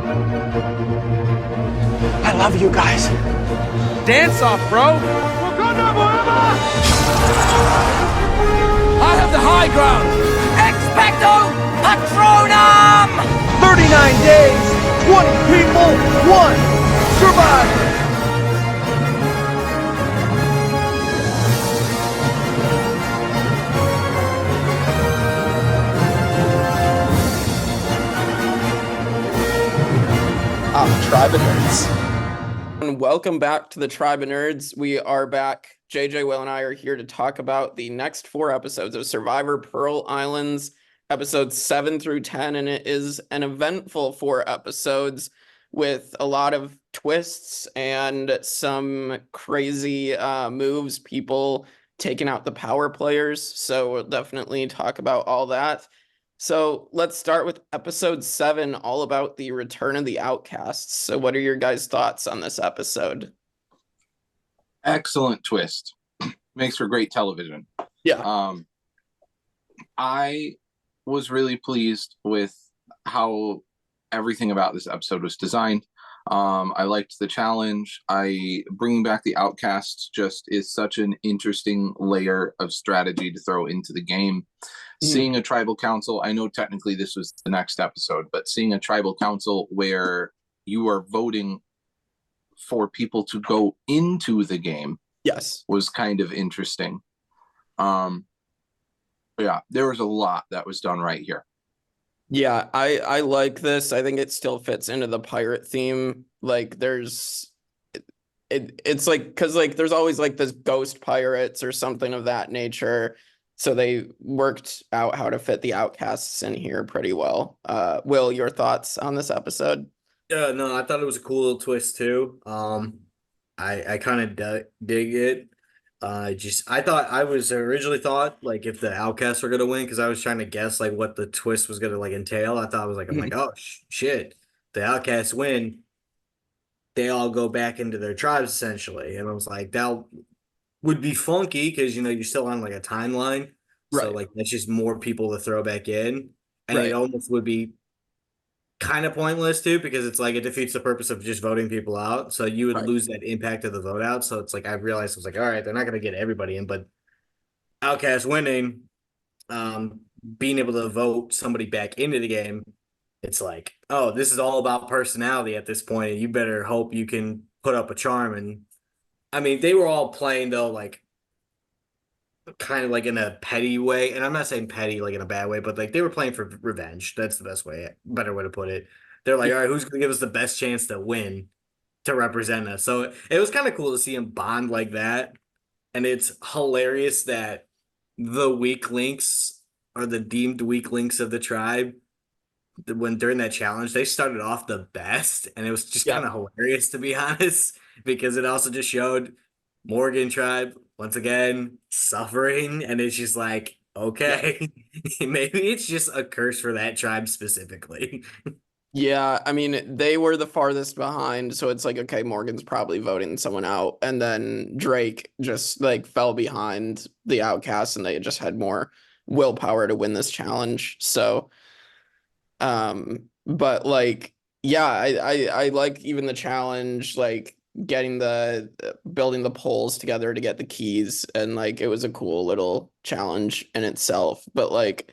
I love you guys. Dance off, bro. I have the high ground. Expecto Patronum! 39 days, 20 people, 1 survivor. Tribe of Nerds. And welcome back to the Tribe of Nerds. We are back. JJ, Will, and I are here to talk about the next 4 episodes of Survivor Pearl Islands, episodes 7 through 10, and it is an eventful 4 episodes with a lot of twists and some crazy moves, people taking out the power players. So we'll definitely talk about all that. So let's start with episode 7, all about the return of the Outcasts. So what are your guys' thoughts on this episode? Excellent twist. Makes for great television. Yeah. I was really pleased with how everything about this episode was designed. I liked the challenge. Bringing back the Outcasts just is such an interesting layer of strategy to throw into the game. Seeing a tribal council, I know technically this was the next episode, but seeing a tribal council where you are voting for people to go into the game, yes, was kind of interesting. Yeah, there was a lot that was done right here. Yeah, I like this. I think it still fits into the pirate theme. Like it's like, because like there's always like this ghost pirates or something of that nature. So they worked out how to fit the Outcasts in here pretty well. Will, your thoughts on this episode? Yeah, no, I thought it was a cool little twist too. I kind of dig it. I was originally thought like if the Outcasts were gonna win, because I was trying to guess like what the twist was gonna like entail. I thought I'm like, oh shit, the Outcasts win, they all go back into their tribes essentially, and I was like, that would be funky because you're still on like a timeline, so Right. like that's just more people to throw back in, and Right. it almost would be kind of pointless too, because it's like it defeats the purpose of just voting people out. So you would Right. lose that impact of the vote out. So it's like I realized I was like, all right, they're not going to get everybody in, but Outcast winning, being able to vote somebody back into the game, it's like, oh, this is all about personality at this point. You better hope you can put up a charm. And I mean, they were all playing though, like kind of like in a petty way, and I'm not saying petty like in a bad way, but like they were playing for revenge. That's the better way to put it. They're like, all right, who's gonna give us the best chance to win, to represent us? So it was kind of cool to see them bond like that, and it's hilarious that the weak links are the deemed weak links of the tribe. When during that challenge, they started off the best, and it was just kind of hilarious to be honest, because it also just showed Morgan tribe once again suffering, and it's just like, okay, maybe it's just a curse for that tribe specifically. Yeah, I mean, they were the farthest behind, so it's like, okay, Morgan's probably voting someone out, and then Drake just like fell behind the Outcasts, and they just had more willpower to win this challenge. So, but like, yeah, I like even the challenge, like getting building the polls together to get the keys, and like it was a cool little challenge in itself. But like,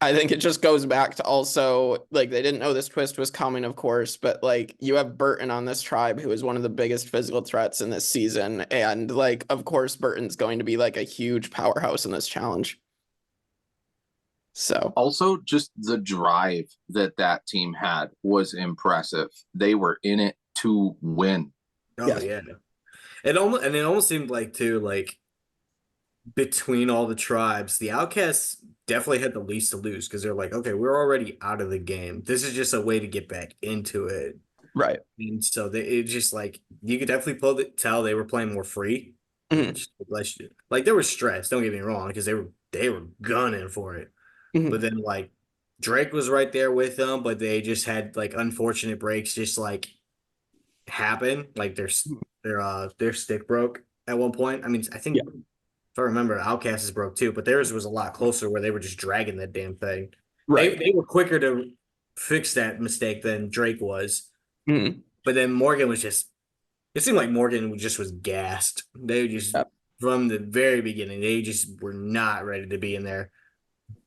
I think it just goes back to also, like, they didn't know this twist was coming, of course, but, like, you have Burton on this tribe, who is one of the biggest physical threats in this season, and, like, of course, Burton's going to be, like, a huge powerhouse in this challenge. So. Also, just the drive that team had was impressive. They were in it to win. Oh, yeah. It almost seemed like, too, like, between all the tribes, the Outcasts definitely had the least to lose, because they're like, okay, we're already out of the game. This is just a way to get back into it. Right. And so it's just like, you could definitely tell they were playing more free. Like they were stressed, don't get me wrong, because they were gunning for it. But then like Drake was right there with them, but they just had like unfortunate breaks just like happen. Like their stick broke at one point. I mean, I think if I remember, Outcasts broke too, but theirs was a lot closer, where they were just dragging that damn thing. Right. They were quicker to fix that mistake than Drake was. Mhm. But then Morgan was just, it seemed like Morgan just was gassed. They just, Yep. from the very beginning, they just were not ready to be in there.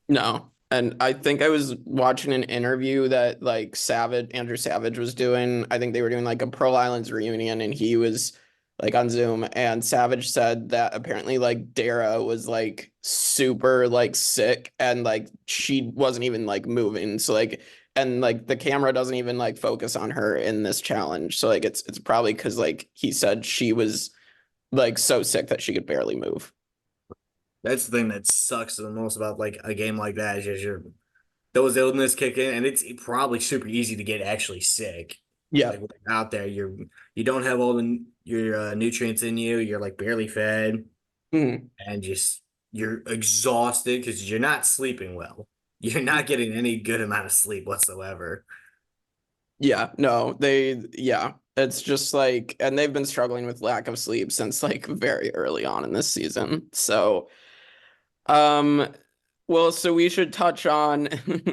No. And I think I was watching an interview that like Andrew Savage was doing. I think they were doing like a Pearl Islands reunion and he was like on Zoom and Savage said that apparently like Dara was like super like sick and like she wasn't even like moving. So like and like the camera doesn't even like focus on her in this challenge. So like it's probably because like he said she was like so sick that she could barely move. That's the thing that sucks the most about like a game like that is just those illness kick in, and it's probably super easy to get actually sick. Yeah. Like out there, you don't have all your nutrients in you. You're like barely fed, Mhm. and you're exhausted because you're not sleeping well. You're not getting any good amount of sleep whatsoever. Yeah, no, yeah, it's just like, and they've been struggling with lack of sleep since like very early on in this season. So, um, well, so we should touch on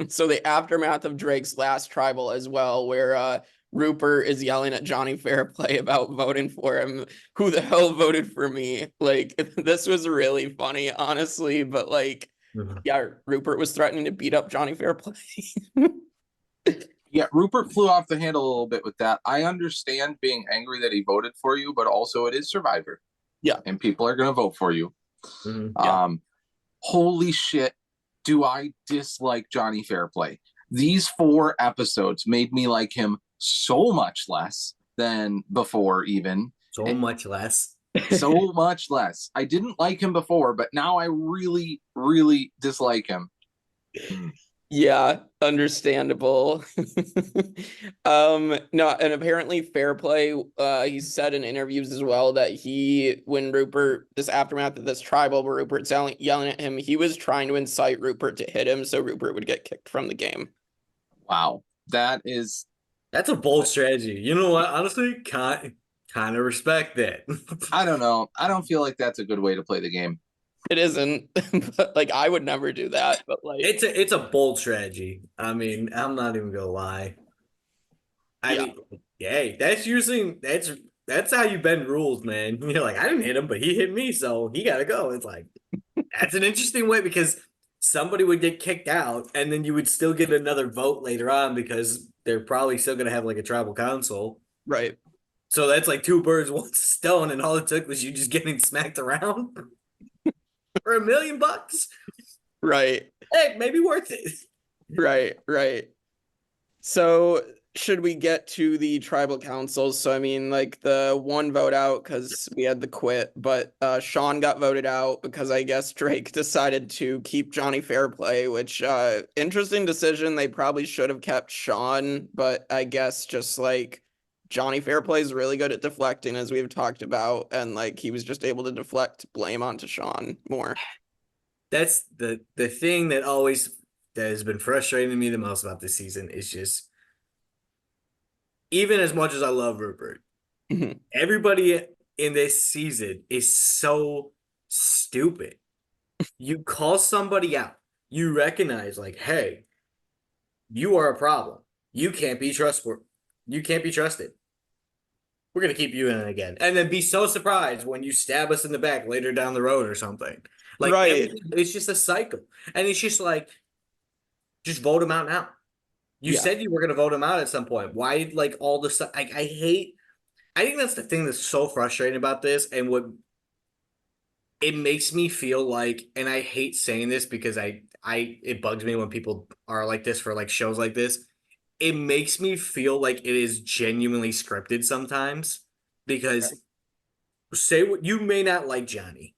so the aftermath of Drake's last tribal as well, where Rupert is yelling at Johnny Fairplay about voting for him. Who the hell voted for me? Like, this was really funny, honestly, but like, Mhm. yeah, Rupert was threatening to beat up Johnny Fairplay. Yeah, Rupert flew off the handle a little bit with that. I understand being angry that he voted for you, but also it is Survivor. Yeah. And people are going to vote for you. Mhm. Yeah. Holy shit, do I dislike Johnny Fairplay. These 4 episodes made me like him so much less than before, even. So much less. So much less. I didn't like him before, but now I really, really dislike him. Yeah, understandable. No, and apparently Fairplay, he said in interviews as well that when Rupert, this aftermath of this tribal where Rupert's yelling at him, he was trying to incite Rupert to hit him so Rupert would get kicked from the game. Wow. That's a bold strategy. You know what? Honestly, kind of respect that. I don't know. I don't feel like that's a good way to play the game. It isn't, but like I would never do that, but like It's a bold strategy. I mean, I'm not even gonna lie. I mean, hey, that's how you bend rules, man. You're like, I didn't hit him, but he hit me, so he gotta go. It's like that's an interesting way because somebody would get kicked out, and then you would still get another vote later on because they're probably still gonna have like a tribal council. right. So that's like 2 birds, 1 stone, and all it took was you just getting smacked around for $1,000,000. Right. Hey, maybe worth it. Right. So should we get to the tribal councils? So I mean, like the one vote out because we had the quit, but Sean got voted out because I guess Drake decided to keep Johnny Fairplay, which interesting decision. They probably should have kept Sean, but I guess just like Johnny Fairplay is really good at deflecting, as we've talked about, and like he was just able to deflect blame onto Sean more. That's the thing that has been frustrating me the most about this season is just even as much as I love Rupert, Mhm. everybody in this season is so stupid. You call somebody out, you recognize like, hey, you are a problem. You can't be trustworthy. You can't be trusted. We're gonna keep you in it again, and then be so surprised when you stab us in the back later down the road or something. Like Right. it's just a cycle, and it's just like, just vote him out now. You Yeah. said you were gonna vote him out at some point. Why like all the stuff? I hate. I think that's the thing that's so frustrating about this, and what it makes me feel like, and I hate saying this because it bugs me when people are like this for like shows like this. It makes me feel like it is genuinely scripted sometimes because say what you may not like Johnny,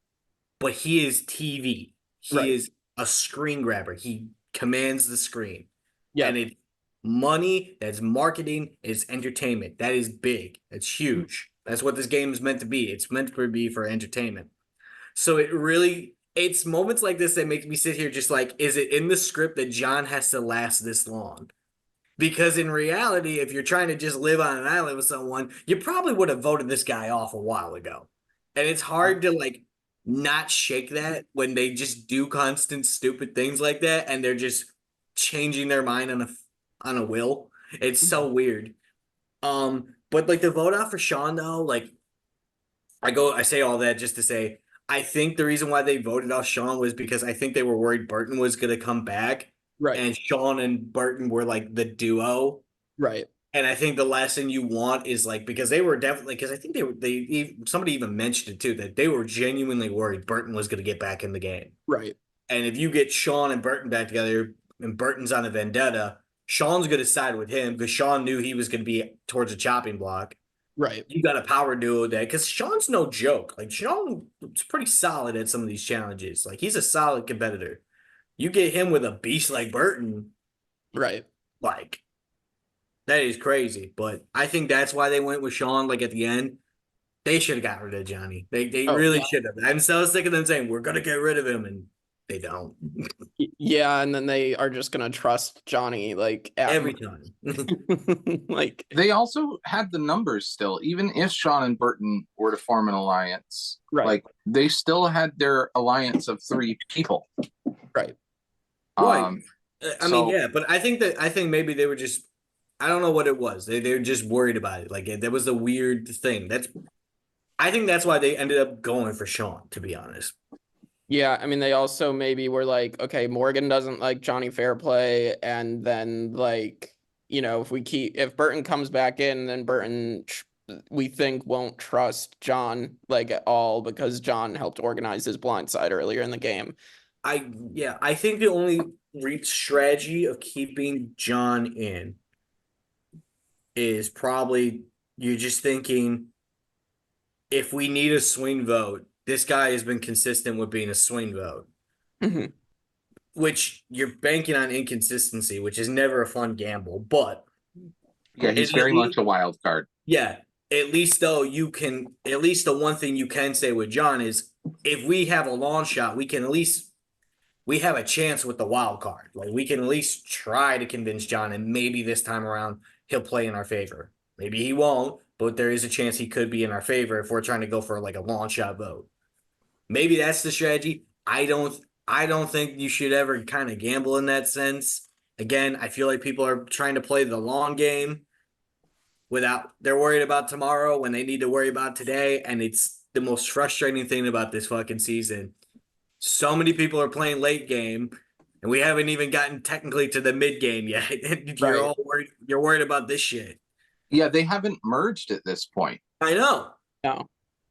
but he is TV. He Right. is a screen grabber. He commands the screen. Yeah. And it's money, that's marketing, it's entertainment. That is big. That's huge. That's what this game is meant to be. It's meant to be for entertainment. So it's moments like this that make me sit here just like, is it in the script that John has to last this long? Because in reality, if you're trying to just live on an island with someone, you probably would have voted this guy off a while ago. And it's hard to like not shake that when they just do constant stupid things like that and they're just changing their mind on a will. It's so weird. But like the vote out for Sean though, like I say all that just to say I think the reason why they voted out Sean was because I think they were worried Burton was gonna come back. Right. And Sean and Burton were like the duo. Right. And I think the last thing you want is like because they were definitely because I think somebody even mentioned it too that they were genuinely worried Burton was going to get back in the game. Right. And if you get Sean and Burton back together and Burton's on a vendetta, Sean's going to side with him because Sean knew he was going to be towards a chopping block. Right. You got a power duo there because Sean's no joke. Like Sean's pretty solid at some of these challenges. Like he's a solid competitor. You get him with a beast like Burton, Right. like. That is crazy, but I think that's why they went with Sean. Like at the end, they should have got rid of Johnny. They really should have. I'm so sick of them saying we're gonna get rid of him, and they don't. Yeah, and then they are just gonna trust Johnny like Every time. like They also had the numbers still, even if Sean and Burton were to form an alliance. Right. Like they still had their alliance of 3 people. Right. Right. I mean, yeah, but I think maybe they were just. I don't know what it was. They were just worried about it. Like that was a weird thing. I think that's why they ended up going for Sean. To be honest. Yeah, I mean, they also maybe were like, okay, Morgan doesn't like Johnny Fairplay, and then like, you know, if Burton comes back in, then Burton we think won't trust John like at all because John helped organize his blind side earlier in the game. I think the only strategy of keeping John in is probably you're just thinking if we need a swing vote, this guy has been consistent with being a swing vote, which you're banking on inconsistency, which is never a fun gamble. But yeah, he's very much a wild card. Yeah, at least though at least the one thing you can say with John is if we have a long shot, we have a chance with the wild card. Like we can at least try to convince John, and maybe this time around he'll play in our favor. Maybe he won't, but there is a chance he could be in our favor if we're trying to go for like a long shot vote. Maybe that's the strategy. I don't think you should ever kind of gamble in that sense. Again, I feel like people are trying to play the long game they're worried about tomorrow when they need to worry about today. And it's the most frustrating thing about this fucking season. So many people are playing late game. And we haven't even gotten technically to the mid game yet. You're all worried. You're worried about this shit. Yeah, they haven't merged at this point. I know. No.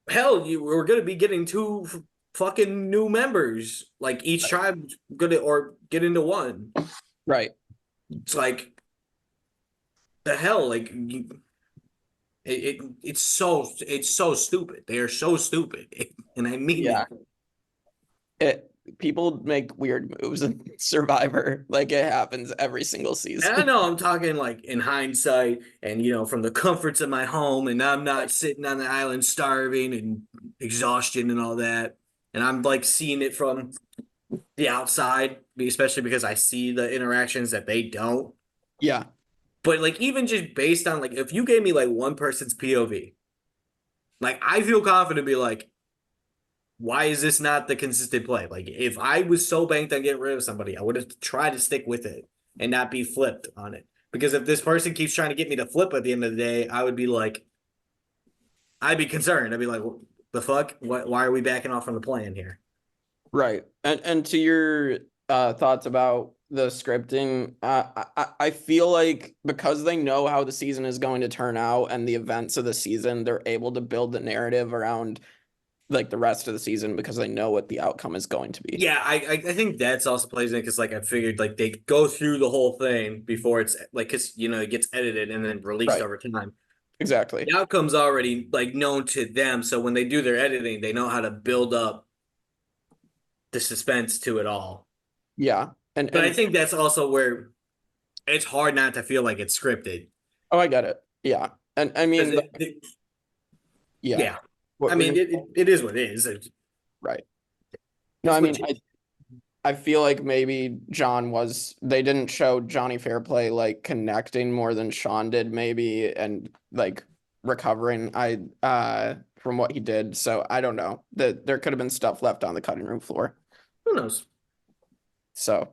Hell, we're going to be getting 2 fucking new members. Like each tribe or get into one. Right. It's like the hell. Like it's so stupid. They are so stupid, and I mean that. People make weird moves in Survivor. Like it happens every single season. And I know I'm talking like in hindsight and, you know, from the comforts of my home, and I'm not sitting on the island starving and exhaustion and all that. And I'm like seeing it from the outside, especially because I see the interactions that they don't. Yeah. But like even just based on like if you gave me like one person's POV, like I feel confident to be like, why is this not the consistent play? Like, if I was so banked on getting rid of somebody, I would have tried to stick with it and not be flipped on it. Because if this person keeps trying to get me to flip at the end of the day, I would be like, I'd be concerned. I'd be like, what the fuck? Why are we backing off from the plan here? Right. And to your thoughts about the scripting, I feel like because they know how the season is going to turn out and the events of the season, they're able to build the narrative around like the rest of the season because they know what the outcome is going to be. Yeah, I think that's also plays in because like I figured like they go through the whole thing before it's like because you know it gets edited and then released over time. Exactly. The outcome's already like known to them, so when they do their editing, they know how to build up the suspense to it all. Yeah, but I think that's also where it's hard not to feel like it's scripted. Oh, I get it. Yeah, and I mean, yeah. I mean, it is what it is. Right. No, I mean, I feel like maybe they didn't show Johnny Fairplay like connecting more than Sean did maybe and like recovering from what he did. So I don't know that there could have been stuff left on the cutting room floor. Who knows? So,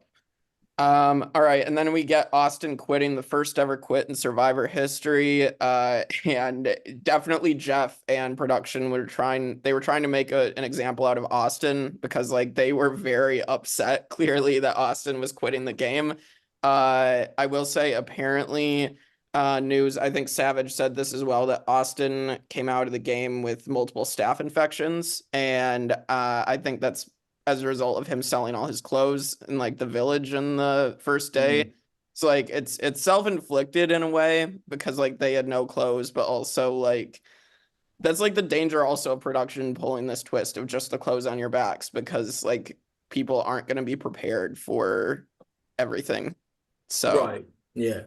All right, and then we get Austin quitting, the first ever quit in Survivor history. And definitely Jeff and production were trying to make an example out of Austin because like they were very upset clearly that Austin was quitting the game. I will say apparently news, I think Savage said this as well, that Austin came out of the game with multiple staph infections, and I think that's as a result of him selling all his clothes in like the village in the first day. So like it's self-inflicted in a way because like they had no clothes, but also like that's like the danger also of production pulling this twist of just the clothes on your backs because like people aren't going to be prepared for everything. So Right. Yeah.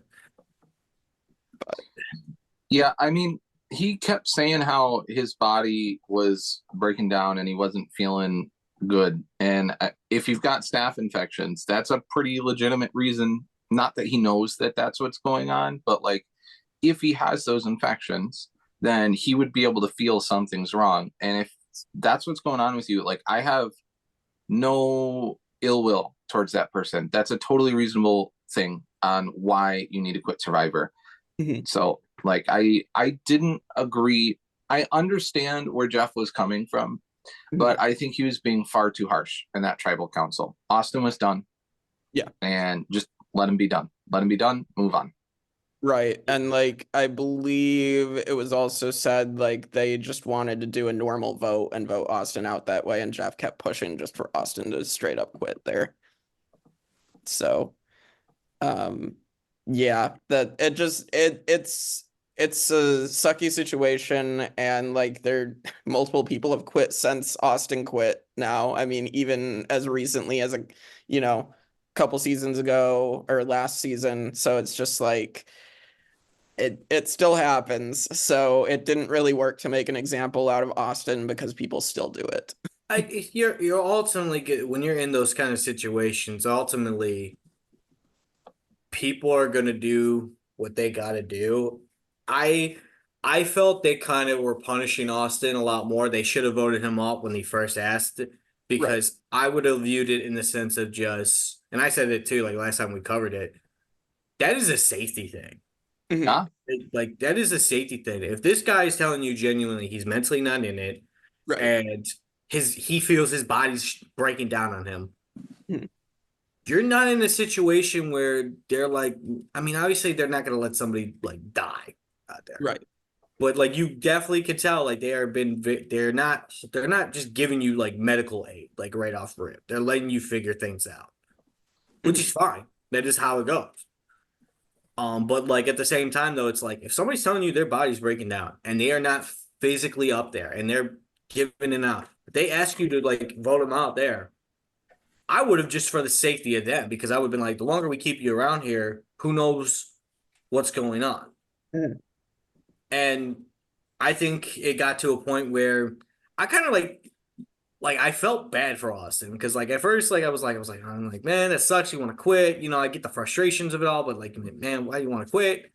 Yeah, I mean, he kept saying how his body was breaking down and he wasn't feeling good. And if you've got staph infections, that's a pretty legitimate reason. Not that he knows that that's what's going on, but like if he has those infections, then he would be able to feel something's wrong. And if that's what's going on with you, like I have no ill will towards that person. That's a totally reasonable thing on why you need to quit Survivor. So like I didn't agree. I understand where Jeff was coming from, but I think he was being far too harsh in that tribal council. Austin was done. Yeah. And just let him be done. Let him be done. Move on. Right. And like I believe it was also said like they just wanted to do a normal vote and vote Austin out that way, and Jeff kept pushing just for Austin to straight up quit there. So yeah, that it's a sucky situation, and like there multiple people have quit since Austin quit now. I mean, even as recently as a couple seasons ago or last season. So it's just like it still happens. So it didn't really work to make an example out of Austin because people still do it. You're ultimately when you're in those kind of situations, ultimately people are gonna do what they gotta do. I felt they kind of were punishing Austin a lot more. They should have voted him off when he first asked because I would have viewed it in the sense of just, and I said it too, like last time we covered it, that is a safety thing. Yeah. Like that is a safety thing. If this guy is telling you genuinely he's mentally not in it, and he feels his body's breaking down on him, you're not in a situation where they're like, I mean, obviously they're not going to let somebody like die out there, Right. but like you definitely could tell, like they're not just giving you like medical aid like right off the rip. They're letting you figure things out, which is fine. That is how it goes. But like at the same time though, it's like if somebody's telling you their body's breaking down and they are not physically up there and they're giving it out, if they ask you to like vote them out there, I would have just for the safety of them, because I would have been like, the longer we keep you around here, who knows what's going on. And I think it got to a point where I kind of like I felt bad for Austin because like at first like I'm like, man, that sucks. You want to quit? I get the frustrations of it all, but like, man, why do you want to quit?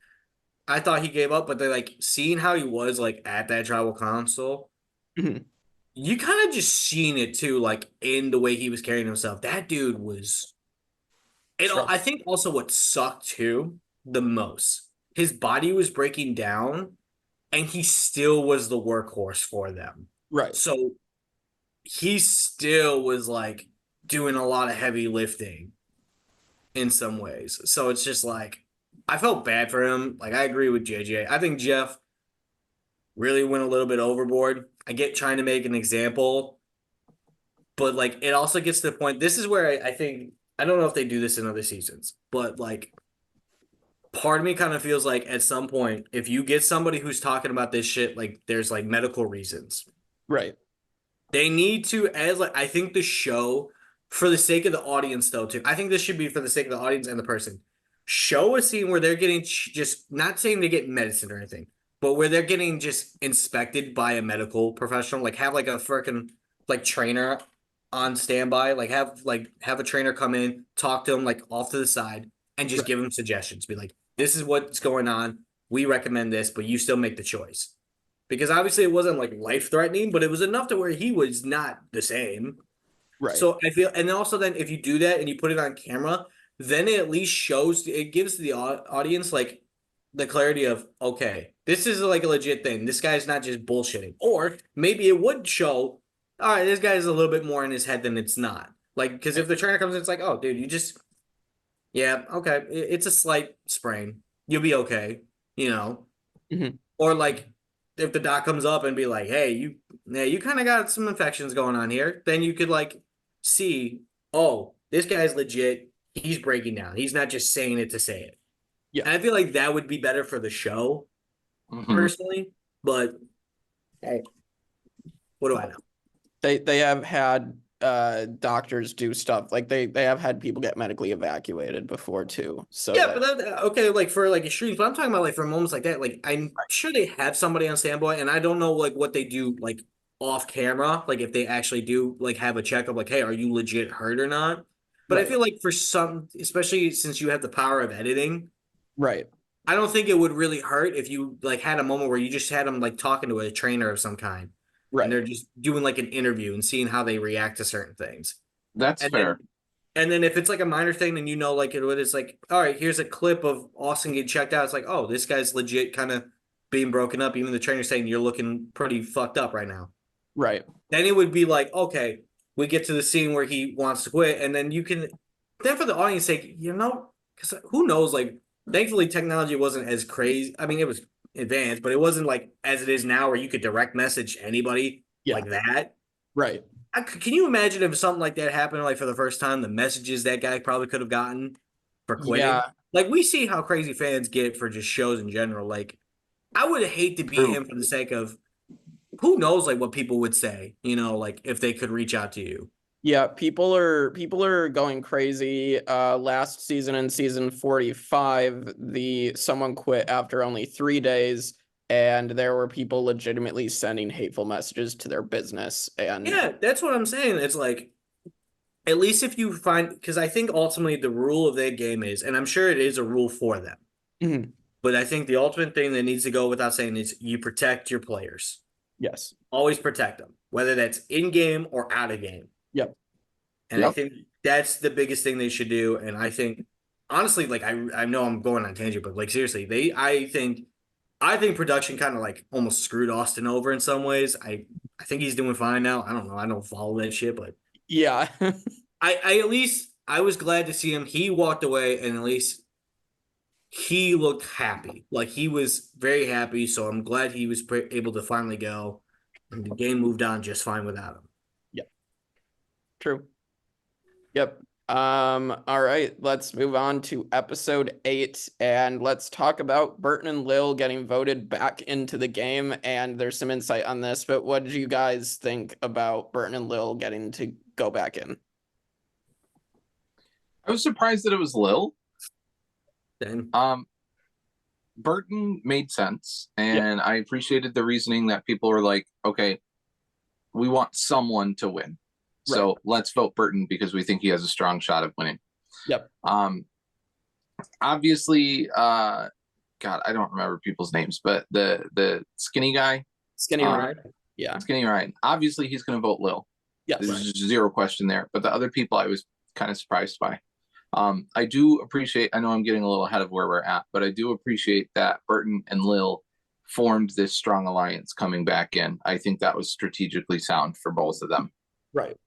I thought he gave up, but they like seeing how he was like at that tribal council. You kind of just seen it too, like in the way he was carrying himself. That dude was. I think also what sucked too the most, his body was breaking down, and he still was the workhorse for them. Right. So he still was like doing a lot of heavy lifting in some ways. So it's just like I felt bad for him. Like I agree with JJ. I think Jeff really went a little bit overboard. I get trying to make an example, but like it also gets to the point. This is where I think I don't know if they do this in other seasons, but like part of me kind of feels like at some point, if you get somebody who's talking about this shit, like there's like medical reasons. Right. They need to, as like I think the show, for the sake of the audience though, too. I think this should be for the sake of the audience and the person. Show a scene where they're getting just not saying they get medicine or anything, but where they're getting just inspected by a medical professional. Like have like a freaking like trainer on standby. Like have a trainer come in, talk to them like off to the side, and just give them suggestions. Be like, this is what's going on. We recommend this, but you still make the choice. Because obviously it wasn't like life-threatening, but it was enough to where he was not the same. Right. So I feel, and then also then if you do that and you put it on camera, then it at least shows, it gives the audience like the clarity of, okay, this is like a legit thing. This guy's not just bullshitting. Or maybe it would show, all right, this guy's a little bit more in his head than it's not. Like, because if the trainer comes in, it's like, oh, dude, you just, yeah, okay, it's a slight sprain. You'll be okay, you know? Mhm. Or like, if the doc comes up and be like, hey, you kind of got some infections going on here, then you could like see, oh, this guy's legit. He's breaking down. He's not just saying it to say it. Yeah. And I feel like that would be better for the show, personally. But hey, what do I know? They have had doctors do stuff like they have had people get medically evacuated before too. So Yeah, but okay, like for like extremes, but I'm talking about like for moments like that. Like I'm sure they have somebody on standby, and I don't know like what they do like off camera, like if they actually do like have a checkup, like, hey, are you legit hurt or not? But I Right. feel like for some, especially since you have the power of editing, Right. I don't think it would really hurt if you like had a moment where you just had them like talking to a trainer of some kind, and Right. they're just doing like an interview and seeing how they react to certain things. That's And fair. then if it's like a minor thing, then you know, like it's like, all right, here's a clip of Austin getting checked out. It's like, oh, this guy's legit kind of being broken up. Even the trainer saying you're looking pretty fucked up right now. Right. Then it would be like, okay, we get to the scene where he wants to quit, and then you can, then for the audience sake, you know, because who knows, like, thankfully technology wasn't as crazy. I mean, it was advanced, but it wasn't like as it is now where you could direct message anybody like that. Right. Can you imagine if something like that happened, like for the first time, the messages that guy probably could have gotten for quitting? Yeah. Like we see how crazy fans get for just shows in general. Like I would hate to be him for the sake of who knows, like what people would say, you know, like if they could reach out to you. Yeah, people are going crazy. Last season in season 45, someone quit after only 3 days, and there were people legitimately sending hateful messages to their business. And Yeah, that's what I'm saying. It's like at least if you find, because I think ultimately the rule of that game is, and I'm sure it is a rule for them, Mhm. but I think the ultimate thing that needs to go without saying is you protect your players. Yes. Always protect them, whether that's in game or out of game. Yep. And I think that's the biggest thing they should do. And I think, honestly, like I know I'm going on tangent, but like seriously, I think production kind of like almost screwed Austin over in some ways. I think he's doing fine now. I don't know. I don't follow that shit, but Yeah. I at least I was glad to see him. He walked away, and at least he looked happy. Like he was very happy. So I'm glad he was able to finally go, and the game moved on just fine without him. Yep. True. Yep. All right, let's move on to episode 8, and let's talk about Burton and Lil getting voted back into the game. And there's some insight on this, but what did you guys think about Burton and Lil getting to go back in? I was surprised that it was Lil. Then Burton made sense, and I appreciated the reasoning that people were like, okay, we want someone to win. So let's vote Burton because we think he has a strong shot of winning. Yep. Obviously, God, I don't remember people's names, but the skinny guy. Skinny Ryan. Yeah. Skinny Ryan. Obviously, he's going to vote Lil. Yes. There's zero question there. But the other people I was kind of surprised by. I do appreciate, I know I'm getting a little ahead of where we're at, but I do appreciate that Burton and Lil formed this strong alliance coming back in. I think that was strategically sound for both of them. Right.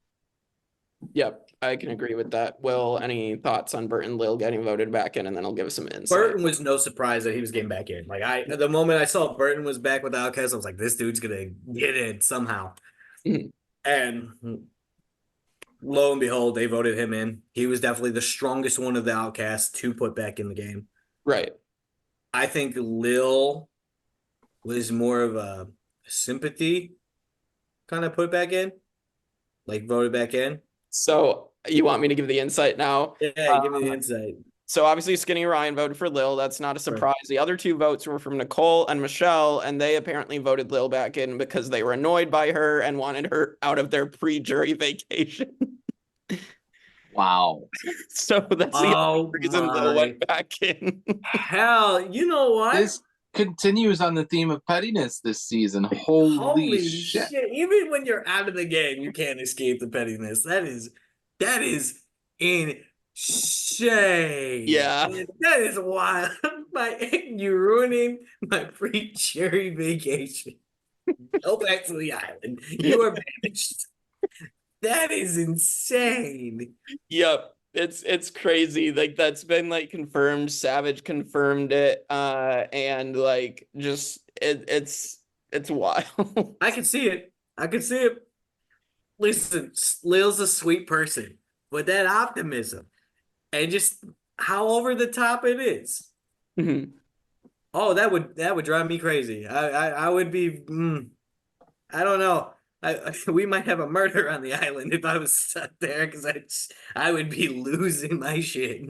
Yep, I can agree with that. Will, any thoughts on Burton and Lil getting voted back in, and then I'll give some insight. Burton was no surprise that he was getting back in. Like the moment I saw Burton was back with the Outcasts, I was like, this dude's gonna get in somehow. Mhm. And lo and behold, they voted him in. He was definitely the strongest one of the Outcasts to put back in the game. Right. I think Lil was more of a sympathy kind of put back in, like voted back in. So you want me to give the insight now? Yeah, give me the insight. So obviously Skinny Ryan voted for Lil. That's not a surprise. Right. The other 2 votes were from Nicole and Michelle, and they apparently voted Lil back in because they were annoyed by her and wanted her out of their pre-jury vacation. Wow. So that's the only reason Lil went back in. Hell, you know what? This continues on the theme of pettiness this season. Holy shit. Even when you're out of the game, you can't escape the pettiness. That is Shame. Yeah. That is wild. You're ruining my pre-cherry vacation. Go back to the island. You are banished. That is insane. Yep. It's crazy. Like that's been like confirmed. Savage confirmed it. And like just it's wild. I can see it. I can see it. Listen, Lil's a sweet person, but that optimism and just how over the top it is. Mhm. Oh, that would drive me crazy. I would be. I don't know. We might have a murder on the island if I was stuck there because I would be losing my shit.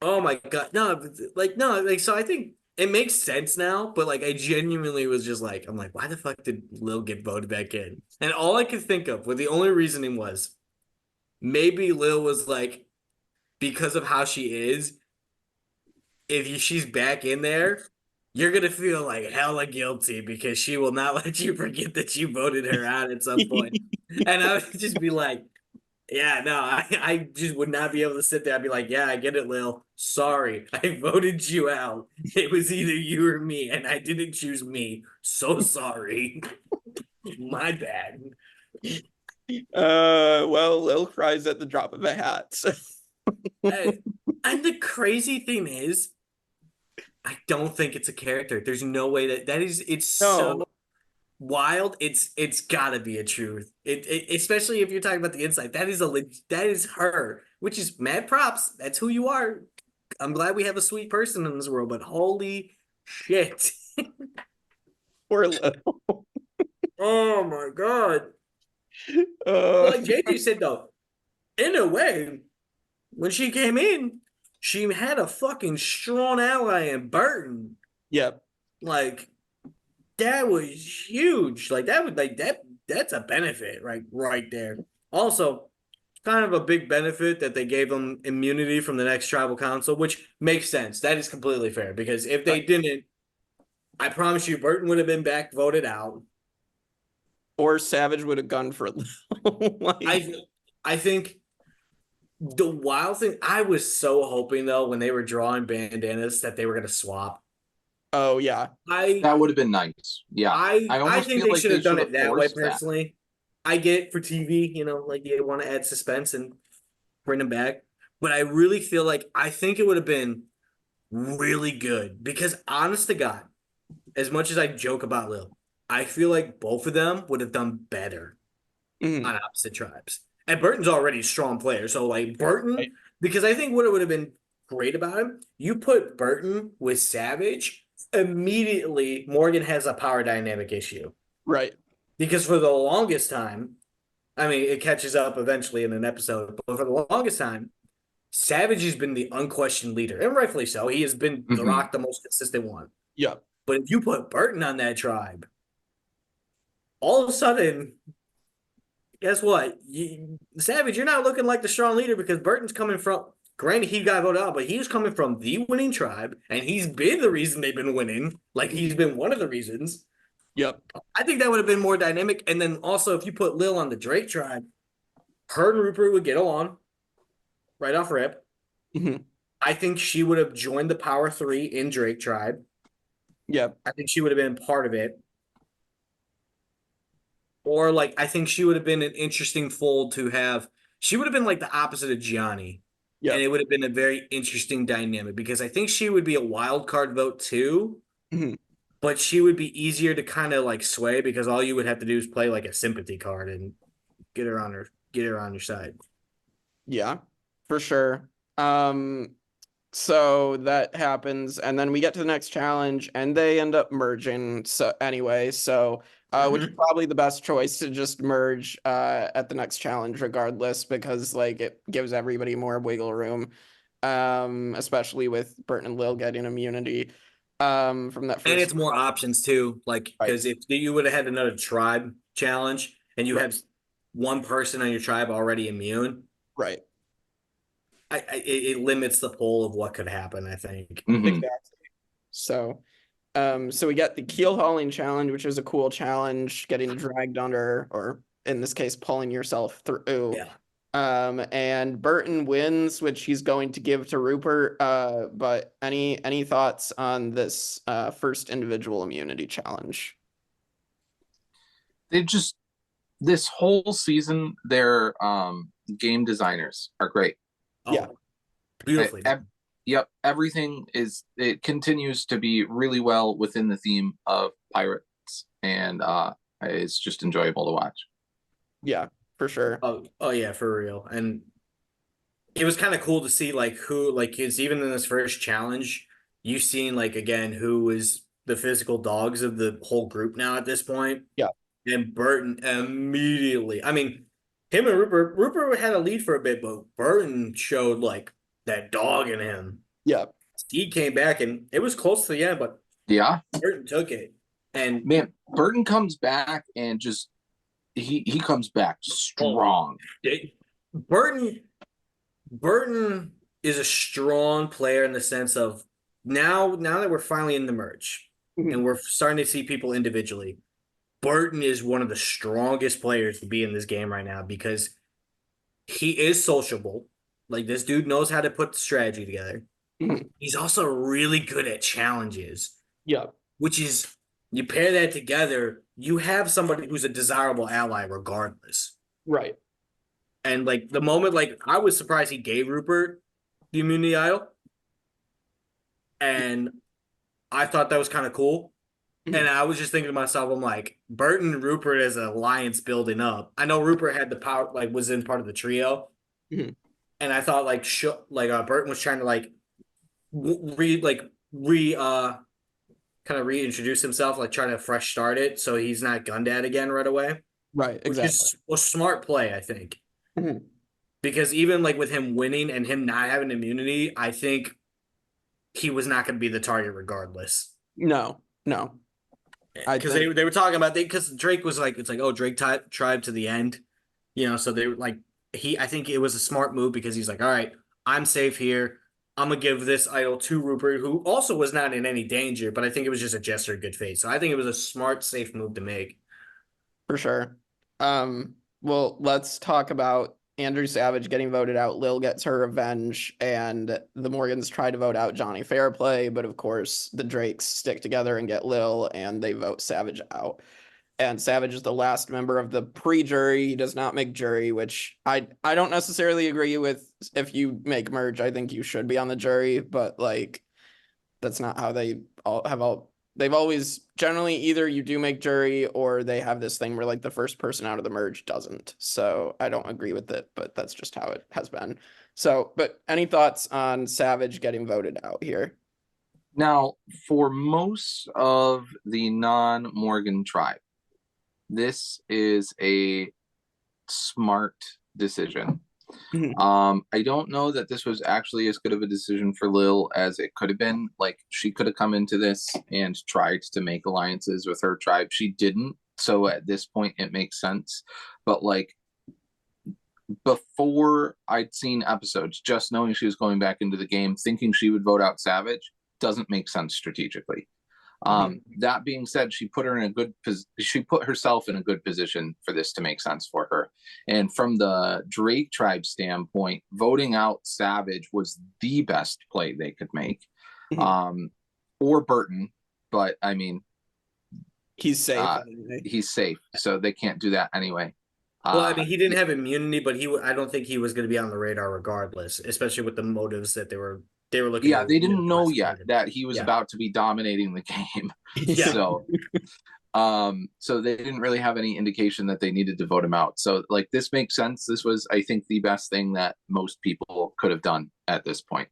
Oh my God. No, so I think it makes sense now, but like I genuinely was just like, I'm like, why the fuck did Lil get voted back in? And all I could think of, with the only reasoning was maybe Lil was like, because of how she is, if she's back in there, you're gonna feel like hella guilty because she will not let you forget that you voted her out at some point. And I would just be like, yeah, no, I just would not be able to sit there. I'd be like, yeah, I get it, Lil. Sorry, I voted you out. It was either you or me, and I didn't choose me. So sorry. My bad. Well, Lil cries at the drop of a hat. So. And the crazy thing is, I don't think it's a character. There's no way that is. It's No. so wild. It's gotta be a truth. Especially if you're talking about the inside. That is her, which is mad props. That's who you are. I'm glad we have a sweet person in this world, but holy shit. Poor Lil. Oh my God. Like JJ said though, in a way, when she came in, she had a fucking strong ally in Burton. Yep. Like that was huge. Like that would like that's a benefit right there. Also, kind of a big benefit that they gave them immunity from the next tribal council, which makes sense. That is completely fair because if they didn't, I promise you, Burton would have been back voted out. Or Savage would have gone for Lil. Like, I think the wild thing I was so hoping though when they were drawing bandanas that they were gonna swap. oh yeah. That would have been nice. Yeah. I almost think feel they like should have done should it that way forced that. personally. I get it for TV, like you want to add suspense and bring them back. But I really feel like I think it would have been really good because honest to God, as much as I joke about Lil, I feel like both of them would have done better Mhm. on opposite tribes. And Burton's already a strong player. So like Burton, Right. because I think what it would have been great about him, you put Burton with Savage, immediately Morgan has a power dynamic issue. Right. Because for the longest time, I mean, it catches up eventually in an episode, but for the longest time, Savage has been the unquestioned leader, and rightfully so. He has been the Rock, the most consistent one. Yep. But if you put Burton on that tribe, all of a sudden, guess what? Savage, you're not looking like the strong leader because Burton's coming from. Granted, he got voted out, but he's coming from the winning tribe, and he's been the reason they've been winning. Like he's been one of the reasons. Yep. I think that would have been more dynamic. And then also, if you put Lil on the Drake tribe, her and Rupert would get along right off rip. Mhm. I think she would have joined the Power Three in Drake tribe. Yep. I think she would have been part of it. Or like, I think she would have been an interesting fold to have. She would have been like the opposite of Gianni. Yep. And it would have been a very interesting dynamic because I think she would be a wild card vote too. Mhm. But she would be easier to kind of like sway because all you would have to do is play like a sympathy card and get her on your side. Yeah, for sure. So that happens, and then we get to the next challenge, and they end up merging. So anyway, which is probably the best choice to just merge at the next challenge, regardless, because like it gives everybody more wiggle room. Especially with Burton and Lil getting immunity. From that first. And it's more options too. Like, because if you would have had another tribe challenge and you have one person on your tribe already immune, right? It limits the pool of what could happen, I think. Exactly. So we get the keel hauling challenge, which is a cool challenge, getting dragged under, or in this case, pulling yourself through. Yeah. And Burton wins, which he's going to give to Rupert. But any thoughts on this first individual immunity challenge? They just this whole season, their game designers are great. Yeah. Beautifully. Yep, everything it continues to be really well within the theme of pirates, and it's just enjoyable to watch. Yeah, for sure. Oh yeah, for real. And it was kind of cool to see like who like is even in this first challenge, you've seen like again who is the physical dogs of the whole group now at this point. Yeah. And Burton immediately. I mean, him and Rupert had a lead for a bit, but Burton showed like that dog in him. Yeah. He came back and it was close to the end, but Yeah, Burton took it. And man, Burton comes back and just he comes back strong. Burton is a strong player in the sense of now that we're finally in the merge and we're starting to see people individually. Burton is one of the strongest players to be in this game right now because he is sociable. Like this dude knows how to put the strategy together. He's also really good at challenges. Yeah. Which is you pair that together, you have somebody who's a desirable ally regardless. Right. And like the moment, like I was surprised he gave Rupert the immunity idol. And I thought that was kind of cool. And I was just thinking to myself, I'm like, Burton and Rupert as an alliance building up. I know Rupert had the power, like was in part of the trio. And I thought like Burton was trying to like kind of reintroduce himself, like trying to fresh start it so he's not gunned at again right away. Right, exactly. Which is a smart play, I think. Because even like with him winning and him not having immunity, I think he was not going to be the target regardless. No. Because they were talking about because Drake was like, it's like, oh, Drake tried to the end, so they were like, I think it was a smart move because he's like, all right, I'm safe here. I'm going to give this idol to Rupert, who also was not in any danger, but I think it was just a gesture of good faith. So I think it was a smart, safe move to make. For sure. Well, let's talk about Andrew Savage getting voted out. Lil gets her revenge, and the Morgans try to vote out Johnny Fairplay, but of course the Drakes stick together and get Lil, and they vote Savage out. And Savage is the last member of the pre-jury. He does not make jury, which I don't necessarily agree with. If you make merge, I think you should be on the jury, but like that's not how they've always generally either you do make jury or they have this thing where like the first person out of the merge doesn't. So I don't agree with it, but that's just how it has been. So, but any thoughts on Savage getting voted out here? Now, for most of the non-Morgan tribe, this is a smart decision. I don't know that this was actually as good of a decision for Lil as it could have been. Like she could have come into this and tried to make alliances with her tribe. She didn't. So at this point it makes sense. But like before I'd seen episodes, just knowing she was going back into the game, thinking she would vote out Savage doesn't make sense strategically. That being said, she put herself in a good position for this to make sense for her. And from the Drake tribe standpoint, voting out Savage was the best play they could make. Or Burton, but I mean, he's safe. Anyway. He's safe, so they can't do that anyway. Well, I mean, he didn't have immunity, but I don't think he was going to be on the radar regardless, especially with the motives that they were looking. Yeah, they didn't know yet that he was about to be dominating the game. So they didn't really have any indication that they needed to vote him out. So like this makes sense. This was, I think, the best thing that most people could have done at this point.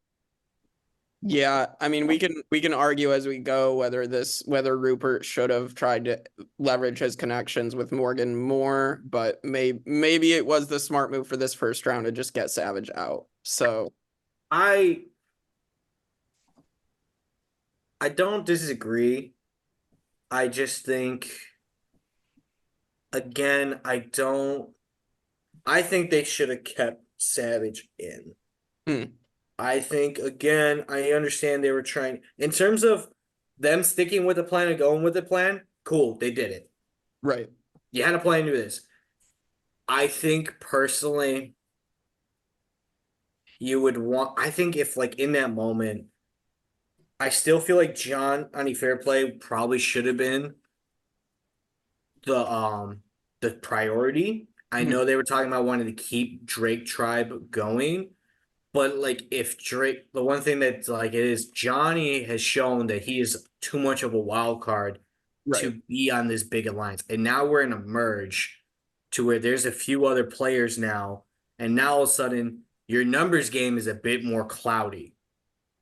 Yeah, I mean, we can argue as we go whether Rupert should have tried to leverage his connections with Morgan more, but maybe it was the smart move for this first round to just get Savage out. So I don't disagree. I just think, again, I think they should have kept Savage in. I think, again, I understand they were trying, in terms of them sticking with the plan and going with the plan, cool, they did it. Right. You had a plan to do this. I think, personally, you would want. I think if like in that moment, I still feel like John on a fair play probably should have been the priority. I Mhm. know they were talking about wanting to keep Drake Tribe going, but like if Drake, the one thing that's like it is Johnny has shown that he is too much of a wild card Right. to be on this big alliance. And now we're in a merge to where there's a few other players now, and now all of a sudden your numbers game is a bit more cloudy.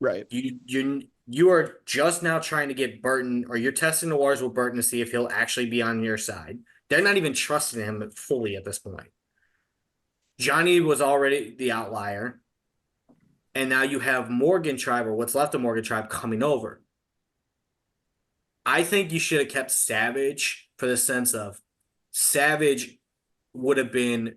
Right. You are just now trying to get Burton, or you're testing the waters with Burton to see if he'll actually be on your side. They're not even trusting him fully at this point. Johnny was already the outlier, and now you have Morgan Tribe, or what's left of Morgan Tribe, coming over. I think you should have kept Savage for the sense of Savage would have been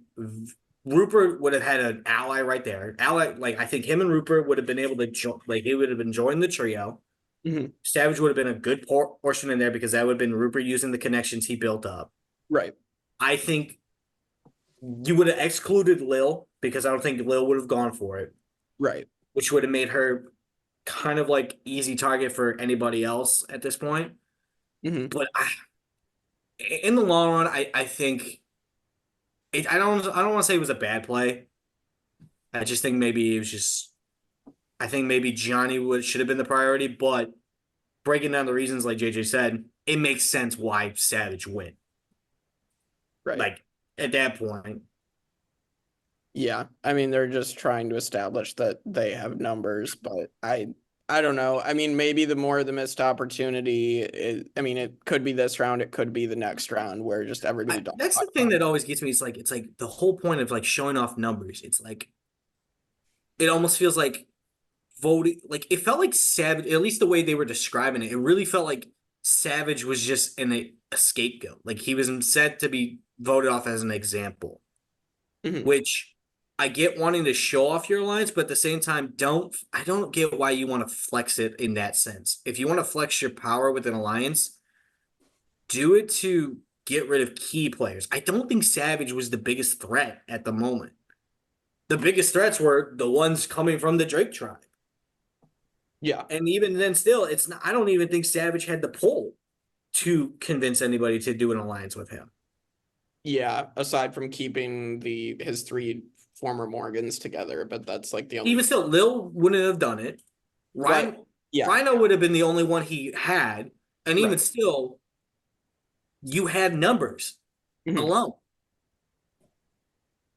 Rupert would have had an ally right there. Ally, like I think him and Rupert would have been able to like he would have been joining the trio. Mhm. Savage would have been a good portion in there because that would have been Rupert using the connections he built up. Right. I think you would have excluded Lil because I don't think Lil would have gone for it, Right. which would have made her kind of like easy target for anybody else at this point. Mhm. But in the long run, I think I don't want to say it was a bad play. I just think maybe it was just I think maybe Johnny should have been the priority, but breaking down the reasons like JJ said, it makes sense why Savage went. Right. Like at that point. Yeah, I mean they're just trying to establish that they have numbers, but I don't know. I mean maybe the more the missed opportunity, I mean it could be this round, it could be the next round where just everybody don't That's talk the thing about that it. always gets me. It's like the whole point of like showing off numbers. It's like it almost feels like voting like it felt like Savage, at least the way they were describing it, it really felt like Savage was just a scapegoat. Like he was set to be voted off as an example, Mhm. which I get wanting to show off your alliance, but at the same time, I don't get why you want to flex it in that sense. If you want to flex your power with an alliance, do it to get rid of key players. I don't think Savage was the biggest threat at the moment. The biggest threats were the ones coming from the Drake tribe. Yeah. And even then still, it's not I don't even think Savage had the pull to convince anybody to do an alliance with him. Yeah, aside from keeping his three former Morgans together, but that's like the only Even still, Lil wouldn't have done it. but yeah, Rhino would have been the only one he had, and even right. still, you had numbers Mhm. alone.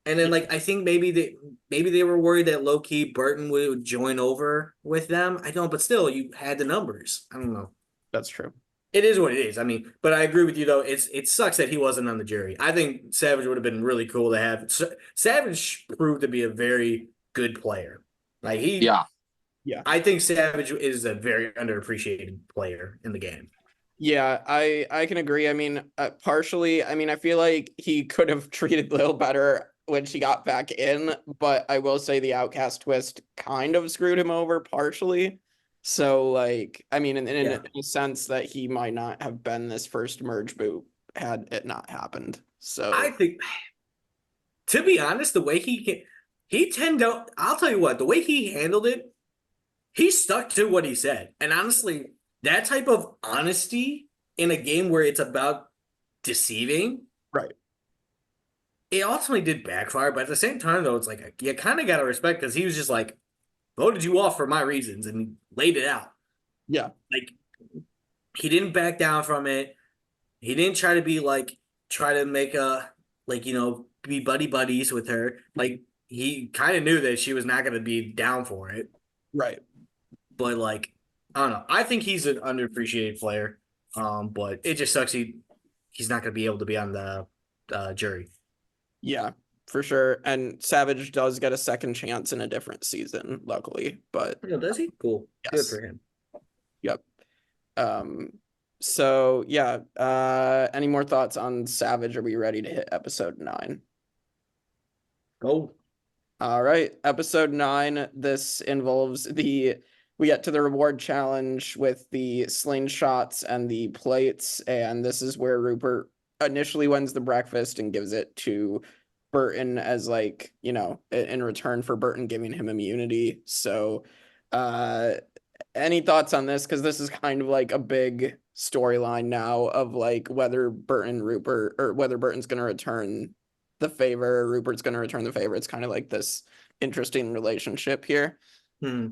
And then, like, I think maybe they were worried that low key Burton would join over with them. I don't, but still, you had the numbers. I don't know. That's true. It is what it is. I mean, but I agree with you though. It sucks that he wasn't on the jury. I think Savage would have been really cool to have. Savage proved to be a very good player. Like Yeah. I think Savage is a very underappreciated player in the game. Yeah, I can agree. I mean, partially, I mean, I feel like he could have treated Lil better when she got back in, but I will say the Outcast Twist kind of screwed him over partially. So, like, I mean, in a sense that he might not have been this first merge boot had it not happened. I So, think, to be honest, the way he tend to, I'll tell you what, the way he handled it, he stuck to what he said. And honestly, that type of honesty in a game where it's about deceiving, right. it ultimately did backfire. But at the same time, though, it's like you kind of got to respect because he was just like, voted you off for my reasons and he laid it out. Yeah. Like, he didn't back down from it. He didn't try to be like, try to make be buddy buddies with her. Like, he kind of knew that she was not going to be down for it. Right. But like, I don't know. I think he's an underappreciated player. But it just sucks he's not going to be able to be on the jury. Yeah, for sure. And Savage does get a second chance in a different season, luckily. But Oh, does he? Cool. yes. Good for him. Yep. So yeah, any more thoughts on Savage? Are we ready to hit episode 9? Go. All right, episode 9. This involves we get to the reward challenge with the slingshots and the plates, and this is where Rupert initially wins the breakfast and gives it to Burton as like, in return for Burton giving him immunity. So, any thoughts on this? Because this is kind of like a big storyline now of like whether whether Burton's going to return the favor, or Rupert's going to return the favor. It's kind of like this interesting relationship here. Hmm.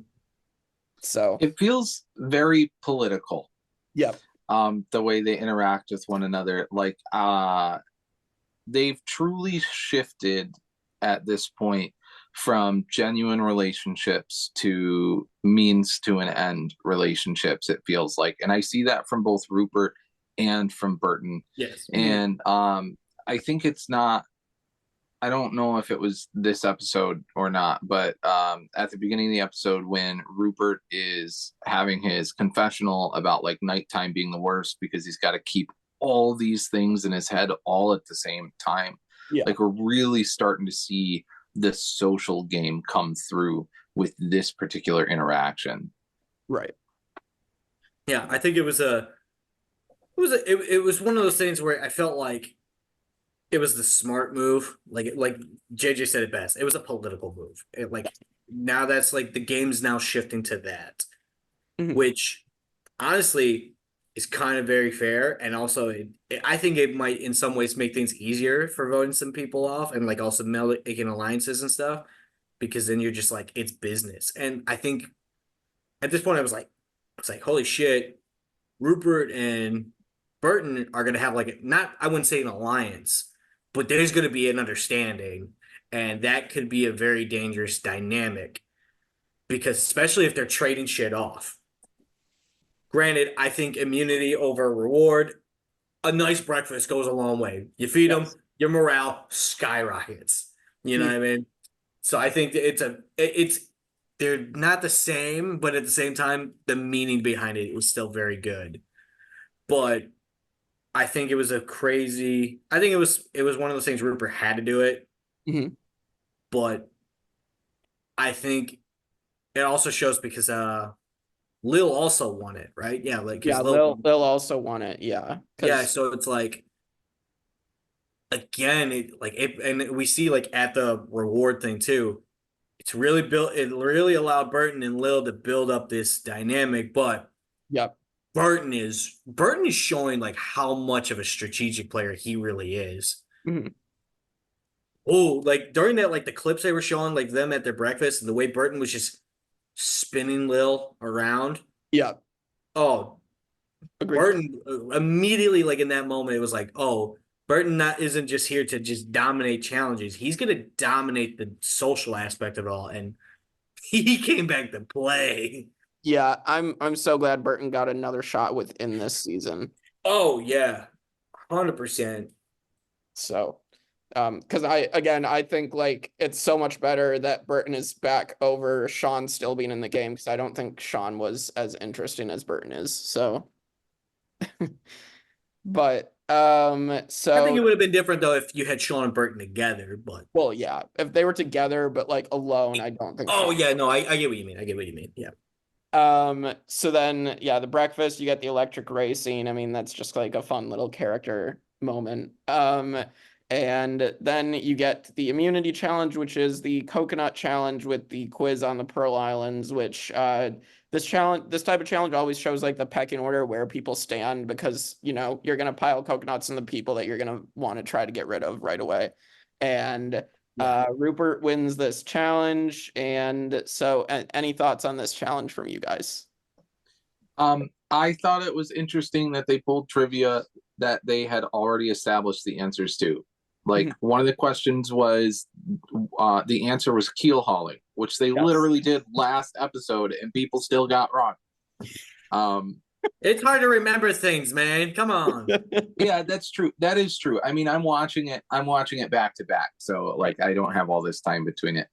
So It feels very political. Yep. The way they interact with one another, like they've truly shifted at this point from genuine relationships to means to an end relationships, it feels like. And I see that from both Rupert and from Burton. Yes. And I think it's not, I don't know if it was this episode or not, but at the beginning of the episode, when Rupert is having his confessional about like nighttime being the worst because he's got to keep all these things in his head all at the same time. Yeah. Like, we're really starting to see the social game come through with this particular interaction. Right. Yeah, I think it was one of those things where I felt like it was the smart move. Like JJ said it best. It was a political move. Now that's like the game's now shifting to that, which honestly is kind of very fair. And also, I think it might in some ways make things easier for voting some people off and like also making alliances and stuff, because then you're just like, it's business. And I think at this point I was like, holy shit, Rupert and Burton are going to have like, not, I wouldn't say an alliance, but there's going to be an understanding, and that could be a very dangerous dynamic, because especially if they're trading shit off. Granted, I think immunity over reward, a nice breakfast goes a long way. You feed them, your morale skyrockets. You know what I mean? So I think they're not the same, but at the same time, the meaning behind it was still very good. But I think it was I think it was one of those things Rupert had to do it. But I think it also shows because Lil also won it, right? Yeah, Lil also won it. Yeah. Yeah, so it's like, again, and we see like at the reward thing too. It's really it really allowed Burton and Lil to build up this dynamic, but Burton is showing like how much of a strategic player he really is. Oh, like during that, like the clips they were showing, like them at their breakfast, and the way Burton was just spinning Lil around. Yeah. Oh, agreed. Burton immediately, like in that moment, it was like, oh, Burton isn't just here to just dominate challenges. He's going to dominate the social aspect of it all, and he came back to play. Yeah, I'm so glad Burton got another shot within this season. Oh yeah, 100%. So, because I think like it's so much better that Burton is back over Sean still being in the game, because I don't think Sean was as interesting as Burton is. So, but so I think it would have been different though if you had Sean and Burton together. But well, yeah, if they were together, but like alone, I don't think. Oh yeah, no, I get what you mean. I get what you mean. Yeah. So then, yeah, the breakfast, you get the electric racing. I mean, that's just like a fun little character moment. And then you get the immunity challenge, which is the coconut challenge with the quiz on the Pearl Islands, which this type of challenge always shows like the pecking order where people stand, because you're going to pile coconuts on the people that you're going to want to try to get rid of right away. And Rupert wins this challenge. And so any thoughts on this challenge from you guys? I thought it was interesting that they pulled trivia that they had already established the answers to. Like one of the questions was the answer was keel hauling, which they literally did last episode, and people still got wrong. It's hard to remember things, man. Come on. Yeah, that's true. That is true. I mean, I'm watching it back to back, so like I don't have all this time between it.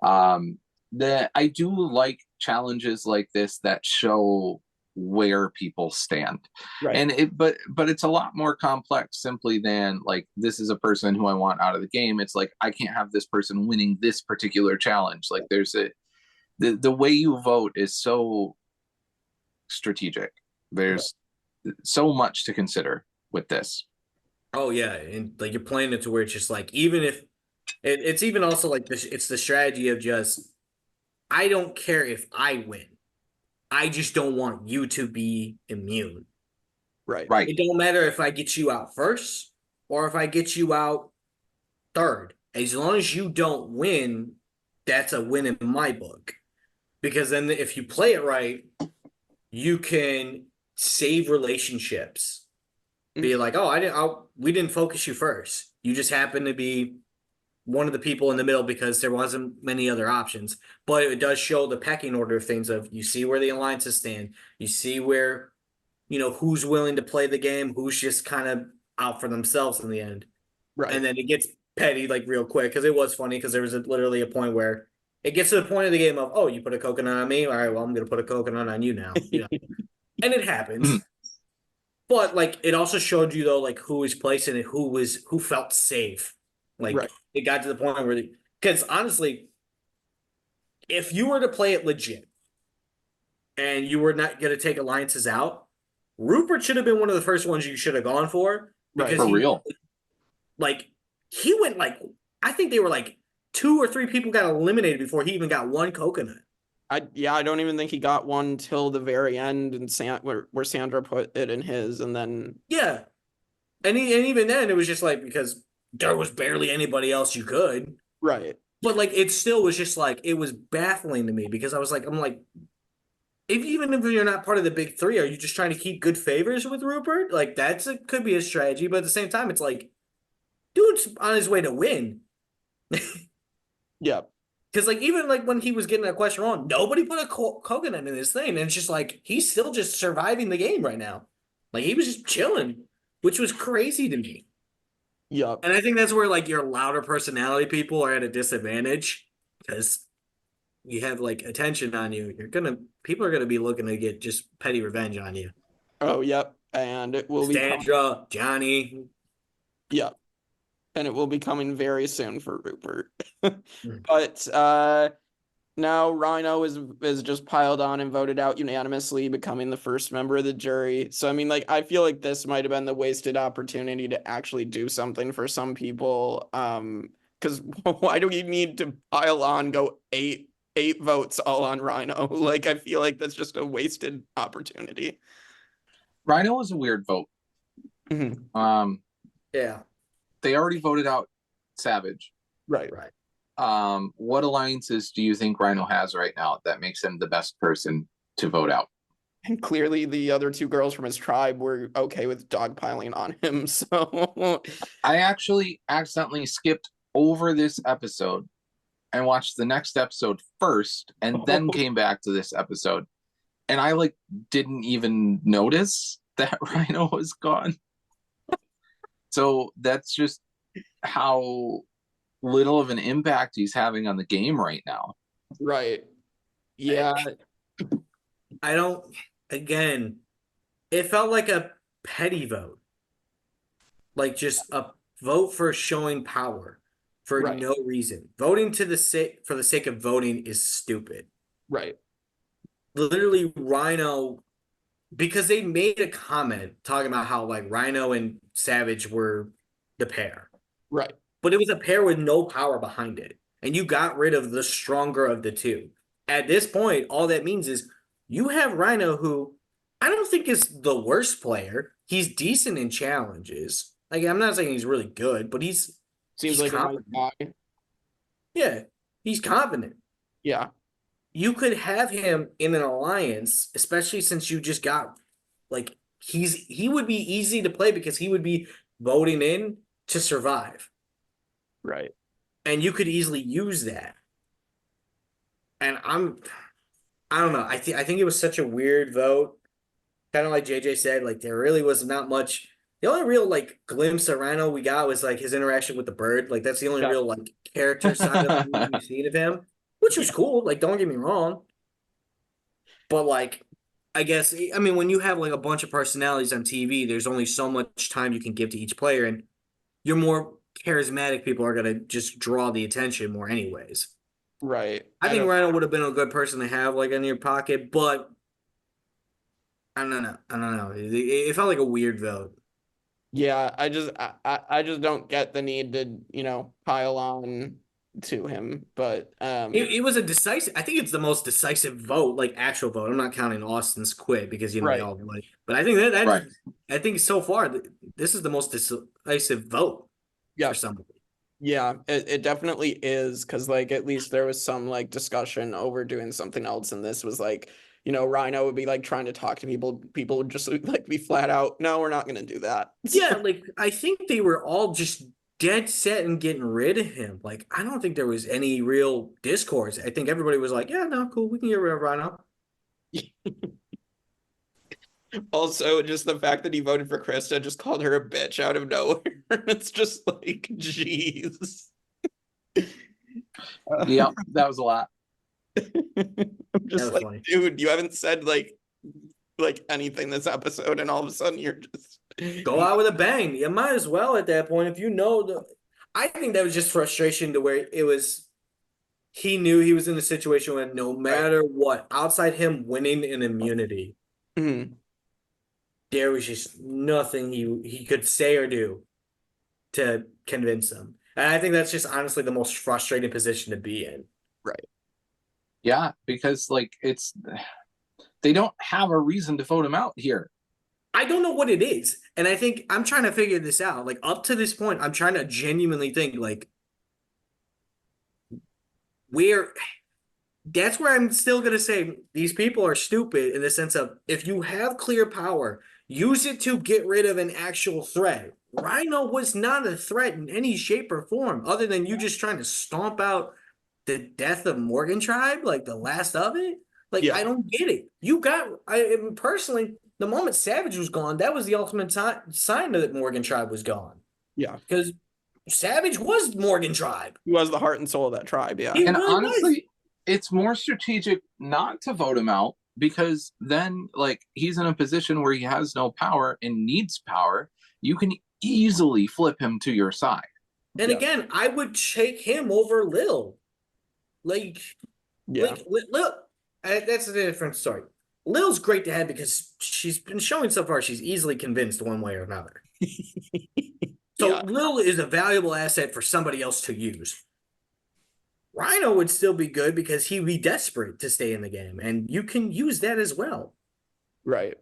I do like challenges like this that show where people stand, right? And but it's a lot more complex simply than like, this is a person who I want out of the game. It's like, I can't have this person winning this particular challenge. Like there's the way you vote is so strategic. There's so much to consider with this. Oh yeah, and like you're playing it to where it's just like, even if It's even also like this. It's the strategy of just I don't care if I win. I just don't want you to be immune. Right. Right. It don't matter if I get you out first or if I get you out third. As long as you don't win, that's a win in my book. Because then if you play it right, you can save relationships. Be like, oh, we didn't focus you first. You just happened to be one of the people in the middle because there wasn't many other options. But it does show the pecking order of things of you see where the alliances stand. You see where, who's willing to play the game, who's just kind of out for themselves in the end. Right. And then it gets petty like real quick because it was funny because there was literally a point where it gets to the point of the game of, oh, you put a coconut on me? All right, well, I'm going to put a coconut on you now. And it happens. But like it also showed you though, like who was placing it, who felt safe. Like Right. it got to the point where, because honestly, if you were to play it legit and you were not going to take alliances out, Rupert should have been one of the first ones you should have gone for because For real. Like he went like I think they were like 2 or 3 people got eliminated before he even got one coconut. I don't even think he got one till the very end, and where Sandra put it in his, and then Yeah, and even then it was just like because there was barely anybody else you could. right. But like it still was just like it was baffling to me because I'm like, even if you're not part of the big 3, are you just trying to keep good favors with Rupert? Like could be a strategy, but at the same time, it's like, dude's on his way to win. Yeah. Because like even like when he was getting that question wrong, nobody put a coconut in this thing, and it's just like he's still just surviving the game right now. Like he was just chilling, which was crazy to me. Yep. And I think that's where like your louder personality people are at a disadvantage because you have like attention on you. People are gonna be looking to get just petty revenge on you. Oh, yep. And it will be Sandra, Johnny. Yep. And it will be coming very soon for Rupert. Mm. But now Rhino is just piled on and voted out unanimously, becoming the first member of the jury. So I mean, like, I feel like this might have been the wasted opportunity to actually do something for some people. Because why do we need to pile on, go eight votes all on Rhino? Like, I feel like that's just a wasted opportunity. Rhino was a weird vote. Yeah. They already voted out Savage. Right. What alliances do you think Rhino has right now that makes him the best person to vote out? And clearly the other 2 girls from his tribe were okay with dogpiling on him. So I actually accidentally skipped over this episode and watched the next episode first and then came back to this episode. And I like didn't even notice that Rhino was gone. So that's just how little of an impact he's having on the game right now. right. Yeah. Again, it felt like a petty vote. Like just a vote for showing power for Right. no reason. Voting for the sake of voting is stupid. Right. Literally Rhino, because they made a comment talking about how like Rhino and Savage were the pair. Right. But it was a pair with no power behind it. And you got rid of the stronger of the 2. At this point, all that means is you have Rhino, who I don't think is the worst player. He's decent in challenges. Like, I'm not saying he's really good, but he's Seems like confident. a nice guy. Yeah, he's confident. Yeah. You could have him in an alliance, especially since you just got like he would be easy to play because he would be voting in to survive. Right. And you could easily use that. And I don't know. I think it was such a weird vote. Kind of like JJ said, like there really was not much. The only real like glimpse of Rhino we got was like his interaction with the bird. Like that's the only real like character side of we've seen of him, which was cool. Like don't get me wrong. But like I guess I mean when you have like a bunch of personalities on TV, there's only so much time you can give to each player, and your more charismatic people are gonna just draw the attention more anyways. Right. I think Rhino would have been a good person to have like in your pocket, but I don't know. It felt like a weird vote. Yeah, I just don't get the need to, pile on to him. But It was a decisive. I think it's the most decisive vote, like actual vote. I'm not counting Austin's quit because they right. all voted. But I think that Right. I think so far this is the most decisive vote Yeah. for somebody. Yeah, it definitely is, because like at least there was some like discussion over doing something else, and this was like, Rhino would be like trying to talk to people would just like be flat out, no, we're not gonna do that. Yeah, like I think they were all just dead set in getting rid of him. Like I don't think there was any real discourse. I think everybody was like, yeah, no, cool, we can get rid of Rhino. Also, just the fact that he voted for Krista just called her a bitch out of nowhere. It's just like, jeez. Yeah, that was a lot. I'm just like, funny. dude, you haven't said like anything this episode, and all of a sudden you're just Go out with a bang. You might as well at that point if you know I think that was just frustration to where it was. He knew he was in a situation where no matter what, outside him winning an immunity, there was just nothing he could say or do to convince them. And I think that's just honestly the most frustrating position to be in. Right. Yeah, because like they don't have a reason to vote him out here. I don't know what it is. And I think I'm trying to figure this out. Like up to this point, I'm trying to genuinely think like that's where I'm still going to say these people are stupid in the sense of if you have clear power, use it to get rid of an actual threat. Rhino was not a threat in any shape or form other than you just trying to stomp out the death of Morgan Tribe, like the last of it. Like, yeah. I don't get it. Personally, the moment Savage was gone, that was the ultimate sign that Morgan Tribe was gone. Yeah. Because Savage was Morgan Tribe. He was the heart and soul of that tribe, yeah. And really honestly, it's more strategic not to vote him out because then, like, he's in a position where he has no power and needs power. You can easily flip him to your side. And again, I would take him over Lil. Like, Lil, that's a different story. Lil's great to have because she's been showing so far she's easily convinced one way or another. So Lil is a valuable asset for somebody else to use. Rhino would still be good because he'd be desperate to stay in the game, and you can use that as well. Right.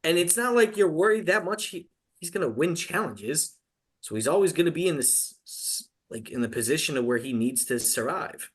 And it's not like you're worried that much he's going to win challenges. So he's always going to be in this, like, in the position of where he needs to survive.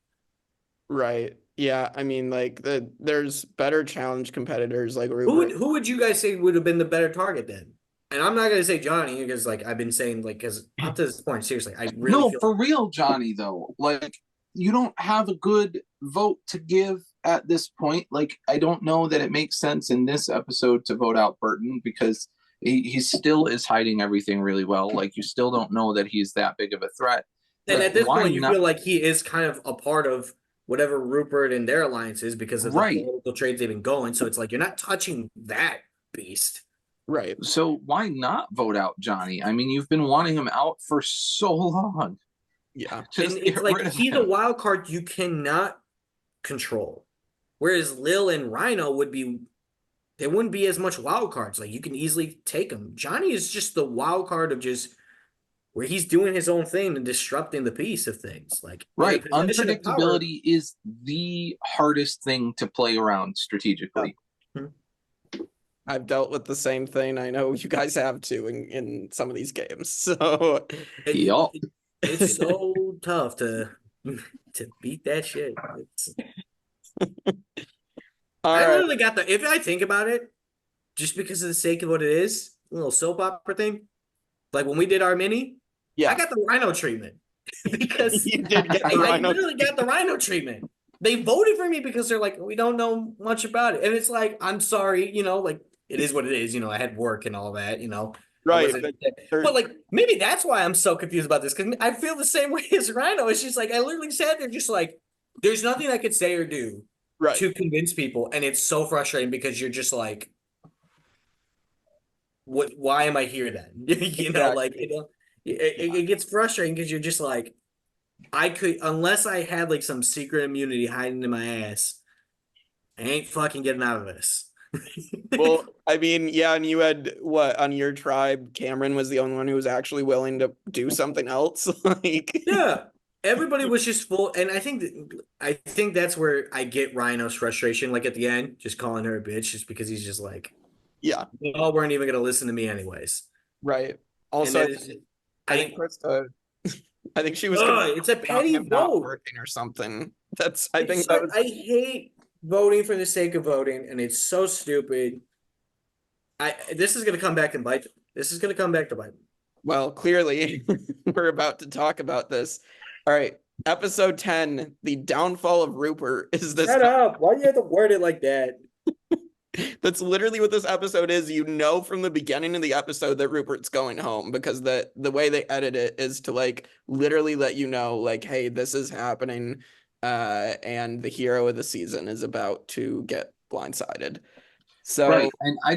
Right. Yeah. I mean, like, there's better challenge competitors like Rupert. Who would you guys say would have been the better target then? And I'm not going to say Johnny because, like, I've been saying, like, because up to this point, seriously, I really for real, Johnny, though. Like, you don't have a good vote to give at this point. Like, I don't know that it makes sense in this episode to vote out Burton because he still is hiding everything really well. Like, you still don't know that he's that big of a threat. And at this point, you feel like he is kind of a part of whatever Rupert and their alliance is because of the political trades they've been going. So it's like, you're not touching that beast. Right. So why not vote out Johnny? I mean, you've been wanting him out for so long. Yeah. Just and it's like he's a wild card you cannot control. Whereas Lil and Rhino there wouldn't be as much wild cards. Like you can easily take them. Johnny is just the wild card of just where he's doing his own thing and disrupting the peace of things. Like unpredictability is the hardest thing to play around strategically. I've dealt with the same thing. I know you guys have too in some of these games. So it's so tough to beat that shit. Literally got if I think about it, just because of the sake of what it is, a little soap opera thing. Like when we did our mini, I got the Rhino treatment. Because you did get the I literally got the Rhino treatment. They voted for me because they're like, we don't know much about it. And it's like, I'm sorry, like it is what it is. I had work and all that, Right. But like, maybe that's why I'm so confused about this. Because I feel the same way as Rhino. It's just like, I literally sat there just like, there's nothing I could say or do to convince people. And it's so frustrating because you're just like, why am I here then? It gets frustrating because you're just like, unless I had like some secret immunity hiding in my ass, I ain't fucking getting out of this. Well, I mean, yeah, and you had what on your tribe? Cameron was the only one who was actually willing to do something else. Like, Yeah, everybody was just full, and I think that's where I get Rhino's frustration. Like at the end, just calling her a bitch, just because he's just like, yeah, "Oh, weren't even gonna listen to me anyways." right. And Also, that is, I think Krista, I think she was it's a complaining about petty him not vote. working or something. I think that So, was I hate voting for the sake of voting, and it's so stupid. This is gonna come back and bite. This is gonna come back to bite. well, clearly we're about to talk about this. All right, episode 10, the downfall of Rupert is this. Shut up! Why do you have to word it like that? That's literally what this episode is. You know from the beginning of the episode that Rupert's going home because the way they edit it is to like literally let you know like, hey, this is happening, and the hero of the season is about to get blindsided. So Right. And I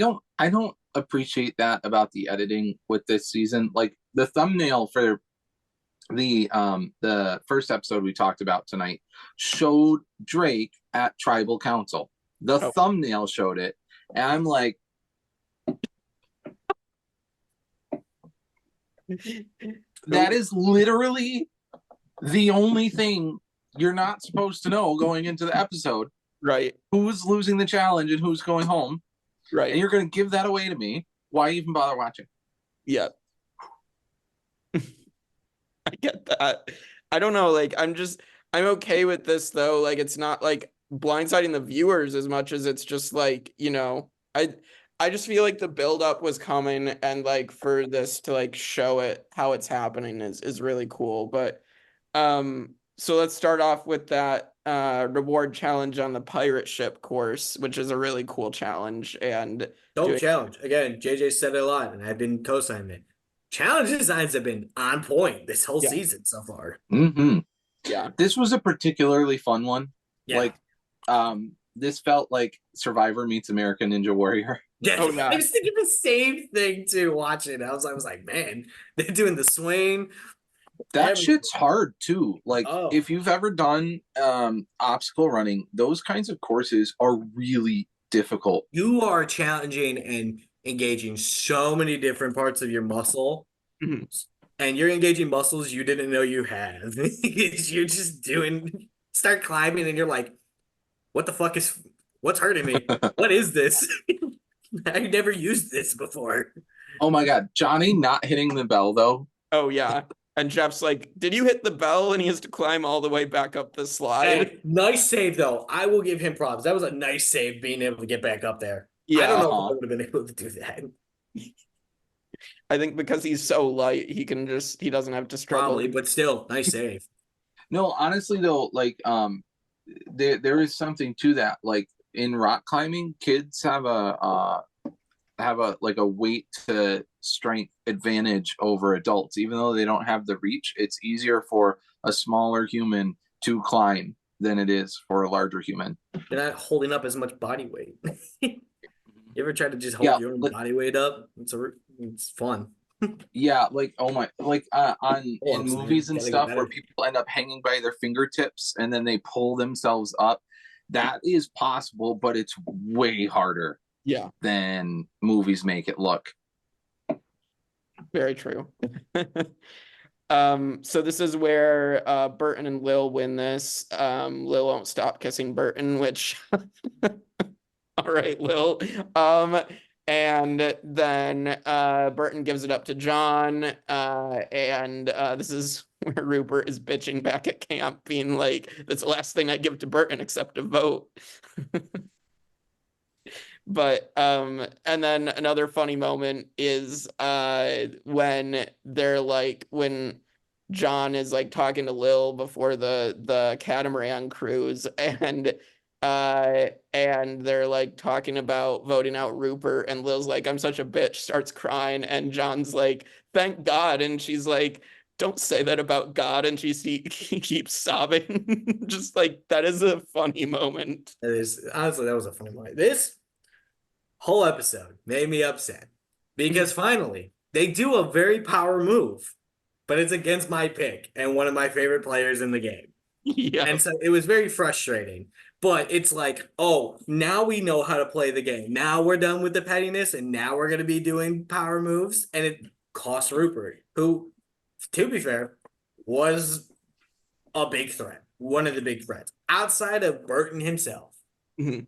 don't appreciate that about the editing with this season. Like the thumbnail for the first episode we talked about tonight showed Drake at tribal council. The Oh. thumbnail showed it, and I'm like, that is literally the only thing you're not supposed to know going into the episode. right, Who's losing the challenge and who's going home. And right, you're going to give that away to me. Why even bother watching? yeah. I get that. I don't know, like I'm okay with this though. Like it's not like blindsiding the viewers as much as it's just like, I just feel like the buildup was coming and like for this to like show it how it's happening is really cool. But so let's start off with that reward challenge on the pirate ship course, which is a really cool challenge. And Don't challenge. Again, JJ said it a lot, and I've been co-signing it. Challenge designs have been on point this whole season so far. Mm-hmm. Yeah. This was a particularly fun one. Yeah. Like, this felt like Survivor meets American Ninja Warrior. Yeah, Oh, yeah. I was thinking the same thing too. Watching, I was like, man, they're doing the swing. That shit's hard too. Like, Oh. if you've ever done obstacle running, those kinds of courses are really difficult. You are challenging and engaging so many different parts of your muscle, Mhm. and you're engaging muscles you didn't know you had. You're just start climbing, and you're like, what the fuck what's hurting me? What is this? I've never used this before. Oh my god, Johnny not hitting the bell though. Oh yeah. And Jeff's like, did you hit the bell? And he has to climb all the way back up the slide. Hey, nice save though. I will give him props. That was a nice save being able to get back up there. Yeah. I don't know if I would have been able to do that. I think because he's so light, he doesn't have to struggle. Probably, but still, nice save. No, honestly though, like there is something to that. Like in rock climbing, kids have a weight to strength advantage over adults. Even though they don't have the reach, it's easier for a smaller human to climb than it is for a larger human. You're not holding up as much body weight. You ever try to just hold your own body weight up? It's fun. Yeah, like in movies and stuff where people end up hanging by their fingertips and then they pull themselves up. That is possible, but it's way harder. Yeah. Than movies make it look. Very true. So this is where Burton and Lil win this. Lil won't stop kissing Burton, which all right, Lil. And then Burton gives it up to John. And this is where Rupert is bitching back at camp, being like, that's the last thing I give to Burton except a vote. But and then another funny moment is when they're like when John is like talking to Lil before the catamaran cruise, and they're like talking about voting out Rupert, and Lil's like, I'm such a bitch, starts crying, and John's like, thank God, and she's like, don't say that about God, and he keeps sobbing. Just like, that is a funny moment. It is, honestly, that was a funny moment. This whole episode made me upset because finally they do a very power move, but it's against my pick and one of my favorite players in the game. Yeah. And so it was very frustrating. But it's like, oh, now we know how to play the game. Now we're done with the pettiness, and now we're going to be doing power moves. And it cost Rupert, who, to be fair, was a big threat. One of the big threats. Outside of Burton himself, Mhm.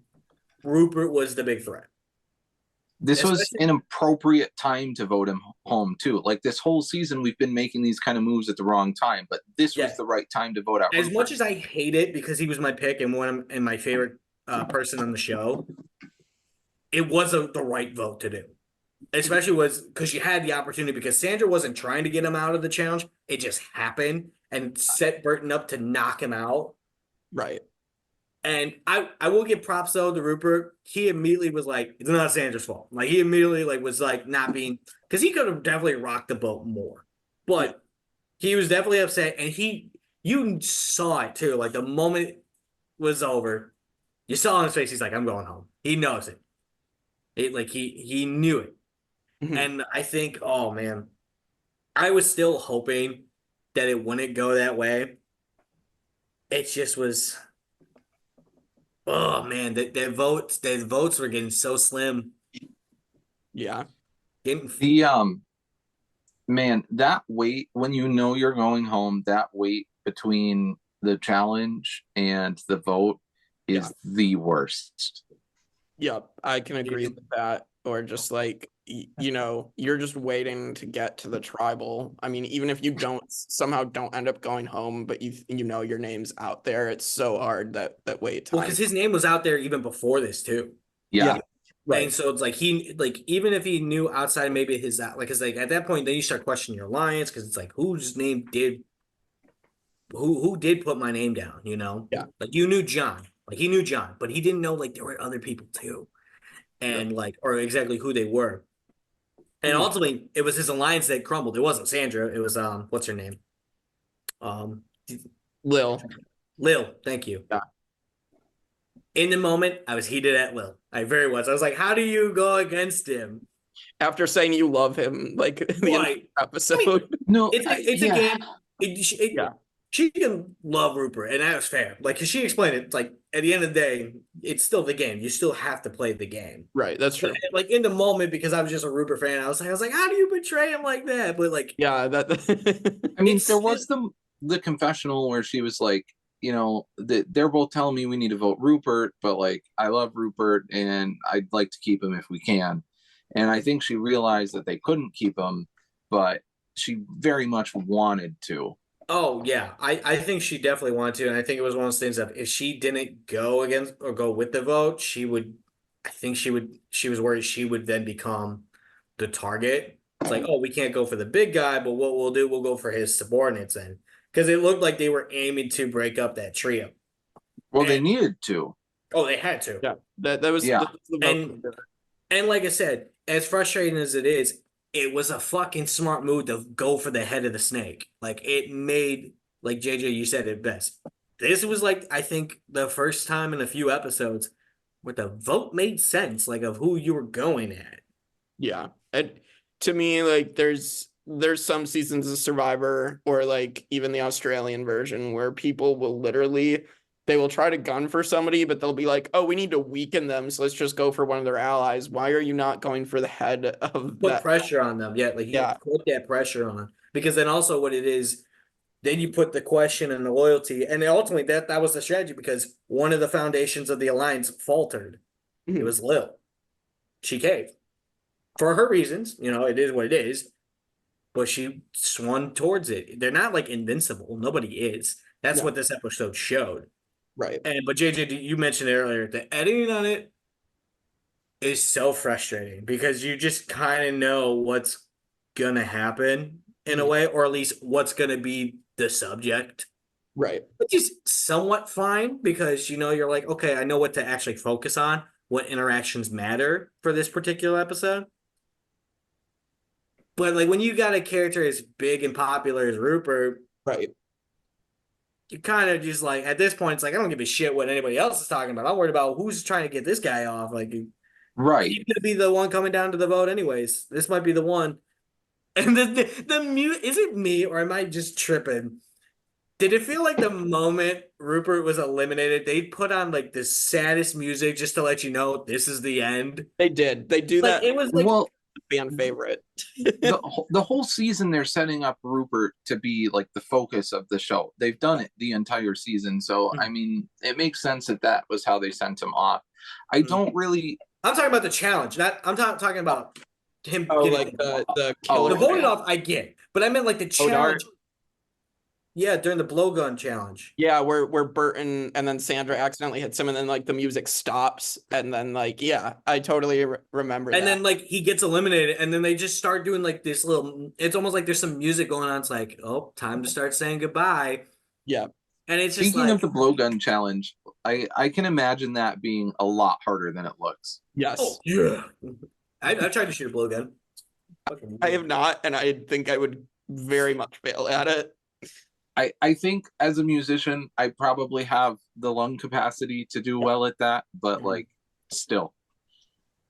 Rupert was the big threat. This was an appropriate time to vote him home too. Like this whole season, we've been making these kind of moves at the wrong time, but this was the right time to vote out. As much as I hate it because he was my pick and my favorite person on the show, it was the right vote to do. Especially was because you had the opportunity because Sandra wasn't trying to get him out of the challenge. It just happened and set Burton up to knock him out. Right. And I will give props though to Rupert. He immediately was like, it's not Sandra's fault. Like he immediately was like not being because he could have definitely rocked the boat more. But he was definitely upset and you saw it too. Like the moment it was over, you saw on his face, he's like, I'm going home. He knows it. He knew it. Mhm. And I think, oh man, I was still hoping that it wouldn't go that way. It just was. Oh man, the votes were getting so slim. Yeah. The man, that wait when you know you're going home, that wait between the challenge and the vote is the worst. Yep, I can agree with that. Or just like, you're just waiting to get to the tribal. I mean, even if you somehow don't end up going home, but your name's out there, it's so hard that wait time. Well, because his name was out there even before this too. Yeah. Right. And so it's like even if he knew outside maybe his because like at that point then you start questioning your alliance because it's like whose name did who did put my name down, Yeah. Like you knew John. Like he knew John, but he didn't know like there were other people too. And or exactly who they were. And ultimately it was his alliance that crumbled. It wasn't Sandra, it was what's her name? Lil, thank you. Yeah. In the moment, I was heated at Lil. I very was. I was like, how do you go against him? After saying you love him, like the episode. I mean, no, it's a game. She can love Rupert, and that was fair. Like, cause she explained it. Like, at the end of the day, it's still the game. You still have to play the game. Right, that's true. But, like in the moment, because I was just a Rupert fan, I was like, how do you betray him like that? But like, yeah, I mean, there was the confessional where she was like, they're both telling me we need to vote Rupert, but like I love Rupert and I'd like to keep him if we can. And I think she realized that they couldn't keep him, but she very much wanted to. Oh yeah, I think she definitely wanted to, and I think it was one of those things that if she didn't go against or go with the vote, she would. I think she would. She was worried she would then become the target. It's like, oh, we can't go for the big guy, but what we'll do, we'll go for his subordinates then, because it looked like they were aiming to break up that trio. Well, they needed to. Oh, they had to. Yeah, that was and like I said, as frustrating as it is, it was a fucking smart move to go for the head of the snake. Like it made, like JJ, you said it best. This was like, I think the first time in a few episodes where the vote made sense, like of who you were going at. Yeah. And to me, like there's some seasons of Survivor or like even the Australian version where people will they will try to gun for somebody, but they'll be like, oh, we need to weaken them, so let's just go for one of their allies. Why are you not going for the head of Put pressure on them. Yeah, like you put that pressure on. Because then also what it is, then you put the question and the loyalty. And ultimately that was the strategy because one of the foundations of the alliance faltered. It was Lil. She caved. For her reasons, it is what it is. But she swung towards it. They're not like invincible. Nobody is. That's what this episode showed. Right. But JJ, you mentioned earlier, the editing on it is so frustrating because you just kind of know what's going to happen in a way, or at least what's going to be the subject. Right. Which is somewhat fine because, you're like, okay, I know what to actually focus on, what interactions matter for this particular episode. But like when you got a character as big and popular as Rupert, right, you kind of just like at this point, it's like I don't give a shit what anybody else is talking about. I'm worried about who's trying to get this guy off. Like, right, he's gonna be the one coming down to the vote, anyways. This might be the one. And the mute is it me or am I just tripping? Did it feel like the moment Rupert was eliminated, they put on like the saddest music just to let you know this is the end? They did. They do Like that. it was like Well, Fan favorite. the whole season they're setting up Rupert to be like the focus of the show. They've done it the entire season, so I mean, it makes sense that that was how they sent him off. I don't really. I'm talking about the challenge. Not I'm talking about him Oh, getting like the the killer. voted off. I get, but I meant like the Oh, challenge. Yeah, during the blowgun challenge. Yeah, where Burton and then Sandra accidentally hits him, and then like the music stops, and then like yeah, I totally remember And that. then like he gets eliminated, and then they just start doing like this little. It's almost like there's some music going on. It's like, oh, time to start saying goodbye. Yeah. And it's just Speaking like, of the blowgun challenge, I can imagine that being a lot harder than it looks. Yes. oh yeah, I tried to shoot a blowgun. Fucking I have not, and I think I would very much fail at it. I think as a musician, I probably have the lung capacity to do well at that, but like still,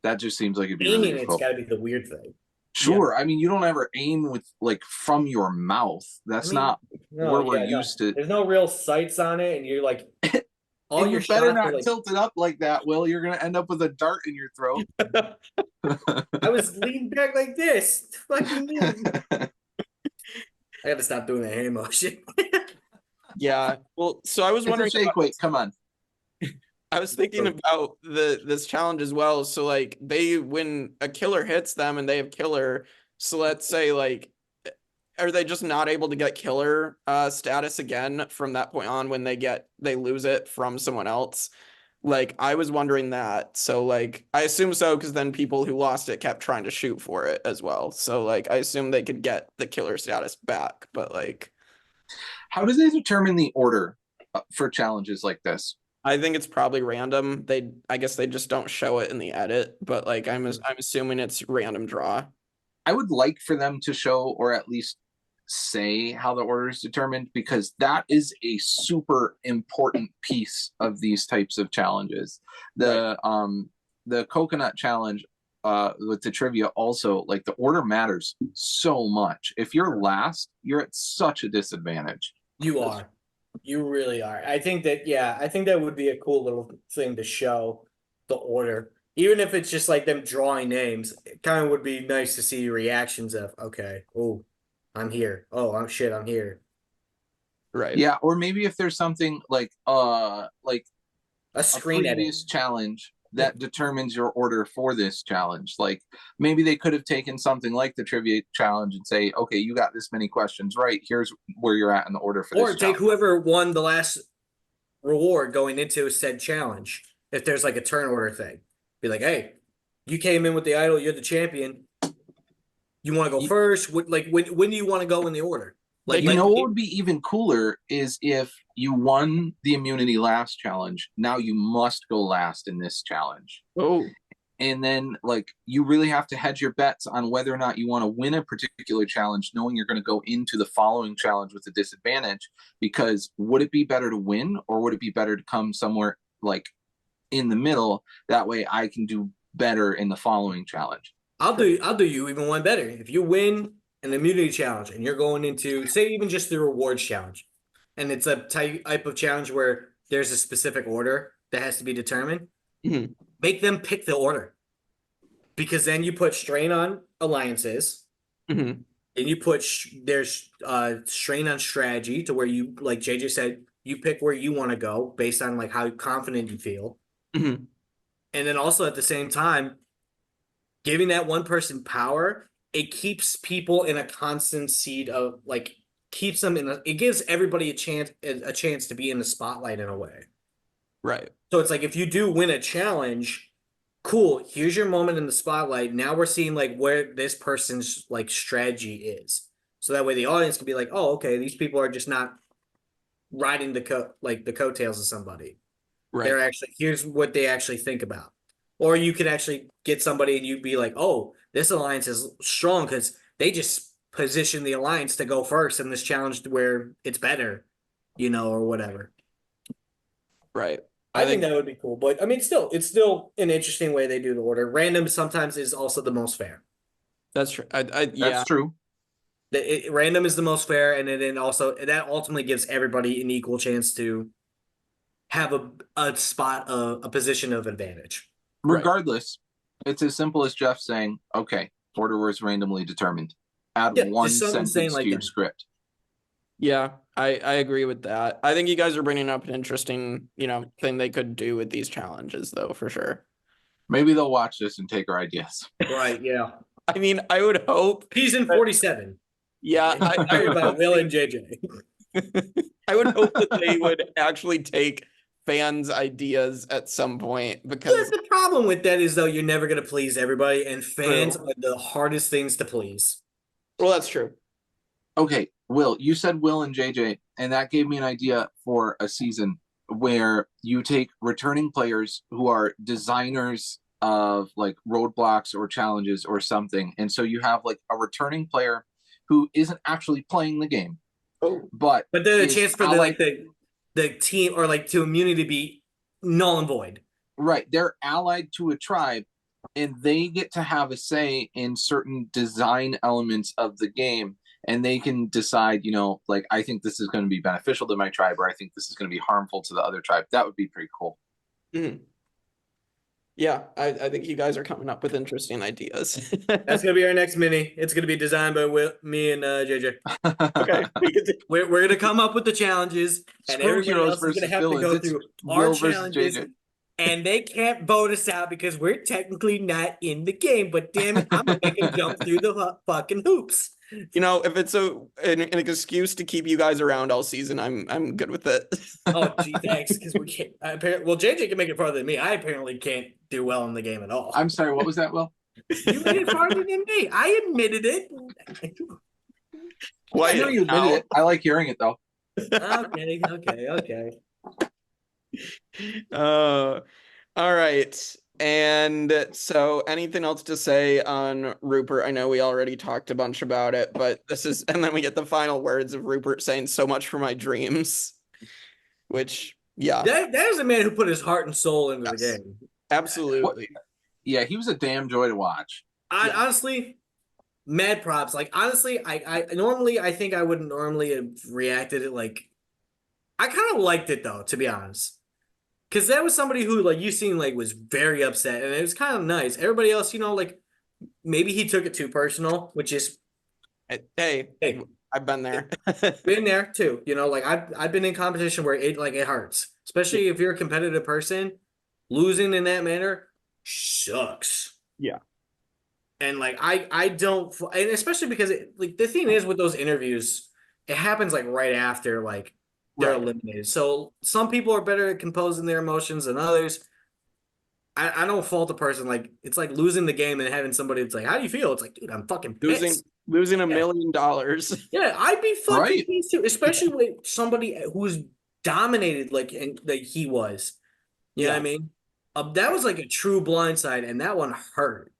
that just seems like it'd be really aiming. It's difficult. got to be the weird thing. Sure, I mean you don't ever aim with like from your mouth. That's not where we're used to. There's no real sights on it, and you're like, all And your you better shots not are like. tilt it up like that, Will. You're gonna end up with a dart in your throat. I was leaning back like this. Fucking me. I got to stop doing that hand motion. Yeah. Well, so I was It's a wondering. shake weight. Come on. I was thinking about this challenge as well. So like they when a killer hits them and they have killer, so let's say like are they just not able to get killer status again from that point on when they lose it from someone else? Like I was wondering that. So like I assume so because then people who lost it kept trying to shoot for it as well. So like I assume they could get the killer status back, but like How do they determine the order for challenges like this? I think it's probably random. I guess they just don't show it in the edit, but like I'm assuming it's random draw. I would like for them to show or at least say how the order is determined because that is a super important piece of these types of challenges. The coconut challenge with the trivia also, like the order matters so much. If you're last, you're at such a disadvantage. You are. You really are. I think that would be a cool little thing to show the order. Even if it's just like them drawing names, it kind of would be nice to see reactions of, okay, oh, I'm here. Oh, I'm shit, I'm here. Right. Yeah, or maybe if there's something like A screen edit. previous challenge that determines your order for this challenge. Like maybe they could have taken something like the trivia challenge and say, okay, you got this many questions right. Here's where you're at in the order for this. Or take whoever won the last reward going into said challenge. If there's like a turn order thing, be like, hey, you came in with the idol, you're the champion. You want to go first? When do you want to go in the order? Like, you know what would be even cooler is if you won the immunity last challenge. Now you must go last in this challenge. Oh. And then like you really have to hedge your bets on whether or not you want to win a particular challenge, knowing you're going to go into the following challenge with a disadvantage. Because would it be better to win or would it be better to come somewhere like in the middle? That way I can do better in the following challenge. I'll do you even one better. If you win an immunity challenge and you're going into, say, even just the rewards challenge, and it's a type of challenge where there's a specific order that has to be determined, make them pick the order. Because then you put strain on alliances, and you put there's strain on strategy to where you, like JJ said, you pick where you want to go based on like how confident you feel. And then also at the same time, giving that one person power, it keeps people in a constant seed of like keeps them in it gives everybody a chance to be in the spotlight in a way. Right. So it's like if you do win a challenge, cool, here's your moment in the spotlight. Now we're seeing like where this person's like strategy is. So that way the audience can be like, oh, okay, these people are just not riding the coattails of somebody. Right. They're actually, here's what they actually think about. Or you could actually get somebody and you'd be like, oh, this alliance is strong because they just position the alliance to go first in this challenge where it's better, or whatever. Right. I think that would be cool. But I mean, it's still an interesting way they do the order. Random sometimes is also the most fair. That's true. That's true. Random is the most fair, and then also that ultimately gives everybody an equal chance to have a position of advantage. Regardless, it's as simple as Jeff saying, okay, order was randomly determined. Add one sentence to your script. Yeah, I agree with that. I think you guys are bringing up an interesting, thing they could do with these challenges, though, for sure. Maybe they'll watch this and take our ideas. Right, yeah. I mean, I would hope. Season 47. Yeah. I about Will and JJ. I would hope that they would actually take fans' ideas at some point, because the problem with that is, though, you're never going to please everybody, and fans are the hardest things to please. Well, that's true. Okay, Will, you said Will and JJ, and that gave me an idea for a season where you take returning players who are designers of like roadblocks or challenges or something. And so you have like a returning player who isn't actually playing the game. But there's a chance for the team or like to immunity to be null and void. Right. They're allied to a tribe and they get to have a say in certain design elements of the game. And they can decide, like, I think this is going to be beneficial to my tribe, or I think this is going to be harmful to the other tribe. That would be pretty cool. Mm-hmm. Yeah, I think you guys are coming up with interesting ideas. That's going to be our next mini. It's going to be designed by me and JJ. Okay. We're going to come up with the challenges, and everybody else is going to have to go through our challenges. And they can't vote us out because we're technically not in the game. But damn it, I'm going to make them jump through the fucking hoops. If it's an excuse to keep you guys around all season, I'm good with it. Oh, gee, thanks. Because we can't. Well, JJ can make it farther than me. I apparently can't do well in the game at all. I'm sorry. What was that, Will? You made it farther than me. I admitted it. Well, I know you admitted it. I like hearing it though. Okay. All right. And so anything else to say on Rupert? I know we already talked a bunch about it, but and then we get the final words of Rupert saying so much for my dreams, which, yeah. That is a man who put his heart and soul into the game. Absolutely. Yeah, he was a damn joy to watch. Honestly, mad props. Like, honestly, I normally, I think I wouldn't normally have reacted it like, I kind of liked it though, to be honest. Because that was somebody who, like, you seen, like, was very upset, and it was kind of nice. Everybody else, like, maybe he took it too personal, which is, hey, I've been there. Been there too. Like, I've been in competition where it hurts, especially if you're a competitive person. Losing in that manner sucks. Yeah. And like, I don't, and especially because the thing is with those interviews, it happens like right after like they're eliminated. So some people are better at composing their emotions than others. I don't fault the person. Like, it's like losing the game and having somebody that's like, how do you feel? It's like, dude, I'm fucking pissed. Losing $1 million. Yeah, I'd be fucking pissed too, especially with somebody who's dominated like he was. You know what I mean? That was like a true blindside, and that one hurt,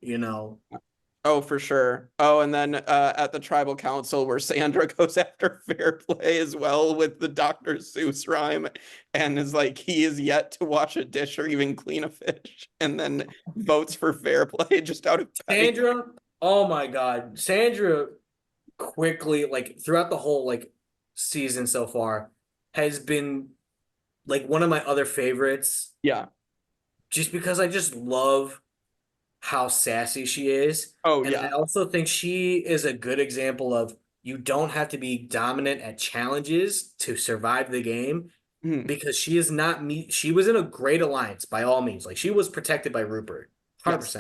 Oh, for sure. Oh, and then at the tribal council where Sandra goes after fair play as well with the Dr. Seuss rhyme and is like, he is yet to wash a dish or even clean a fish, and then votes for fair play just out of Sandra, oh my God. Sandra quickly, like throughout the whole like season so far, has been like one of my other favorites. Yeah. Just because I just love how sassy she is. Oh, and yeah. I also think she is a good example of you don't have to be dominant at challenges to survive the game because she is not she was in a great alliance by all means. Like, she was protected by Rupert 100%. Yes.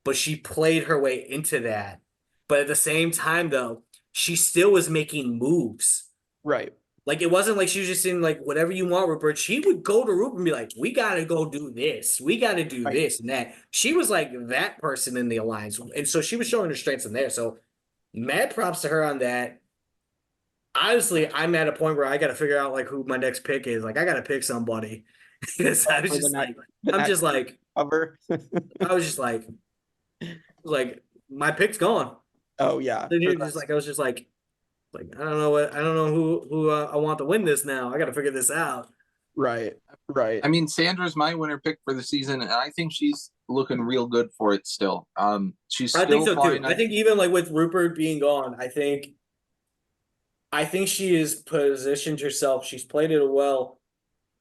But she played her way into that. But at the same time though, she still was making moves. Right. Like, it wasn't like she was just saying, like, whatever you want, Rupert. She would go to Rupert and be like, we got to go do this. We got to do this and that. She was like that person in the alliance. And so she was showing her strengths in there. So mad props to her on that. Honestly, I'm at a point where I got to figure out, like, who my next pick is. Like, I got to pick somebody. Because I was just like, I'm just like, cover. I was just like, my pick's gone. Oh, yeah. I was just like, I don't know who I want to win this now. I got to figure this out. Right. I mean, Sandra's my winner pick for the season, and I think she's looking real good for it still. She's still I think so too. I think even like with Rupert being gone, I think I think she has positioned herself. She's played it well.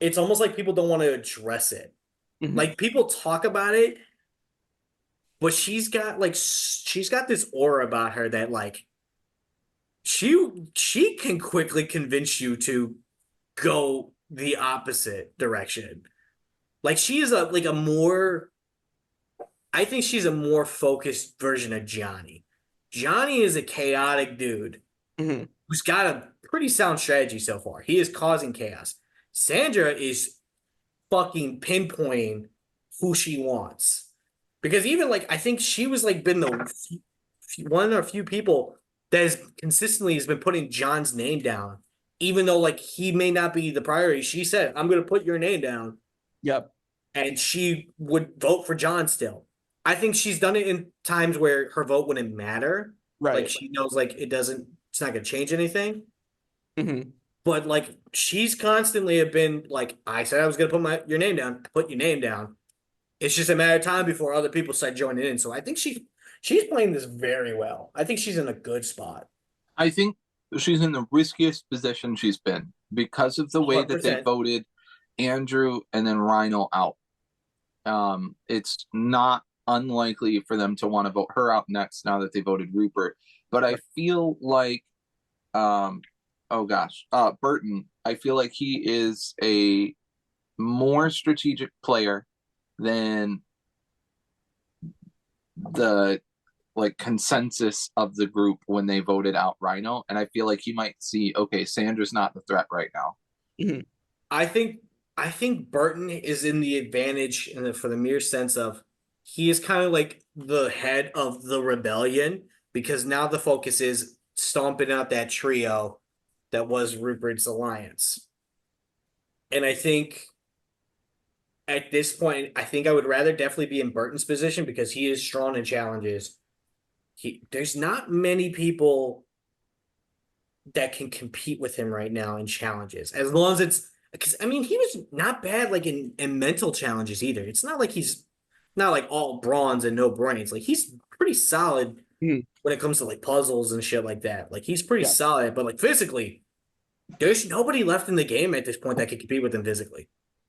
It's almost like people don't want to address it. Mhm. Like people talk about it, but she's got this aura about her that like she can quickly convince you to go the opposite direction. Like she is a more I think she's a more focused version of Johnny. Johnny is a chaotic dude Mhm. who's got a pretty sound strategy so far. He is causing chaos. Sandra is fucking pinpointing who she wants. Because even like I think she was like been the one or few people that has consistently has been putting John's name down, even though like he may not be the priority. She said, "I'm going to put your name down," Yep. and she would vote for John still. I think she's done it in times where her vote wouldn't matter. Like Right. she knows like it's not going to change anything. Mhm. But like she's constantly have been like, I said I was going to put your name down, put your name down. It's just a matter of time before other people start joining in. So I think she's playing this very well. I think she's in a good spot. I think she's in the riskiest position she's been because of the way that they 100%. voted Andrew and then Rhino out. It's not unlikely for them to want to vote her out next now that they voted Rupert. But I feel like, oh gosh, Burton, I feel like he is a more strategic player than the like consensus of the group when they voted out Rhino. And I feel like he might see, okay, Sandra's not the threat right now. Mhm. I think I think Burton is in the advantage for the mere sense of he is kind of like the head of the rebellion because now the focus is stomping out that trio that was Rupert's alliance. And I think at this point, I think I would rather definitely be in Burton's position because he is strong in challenges. There's not many people that can compete with him right now in challenges. As long as it's because I mean he was not bad like in mental challenges either. It's not like he's not like all bronze and no brains. Like he's pretty solid Mhm. when it comes to like puzzles and shit like that. Like he's pretty Yeah. solid, but like physically, there's nobody left in the game at this point that could compete with him physically.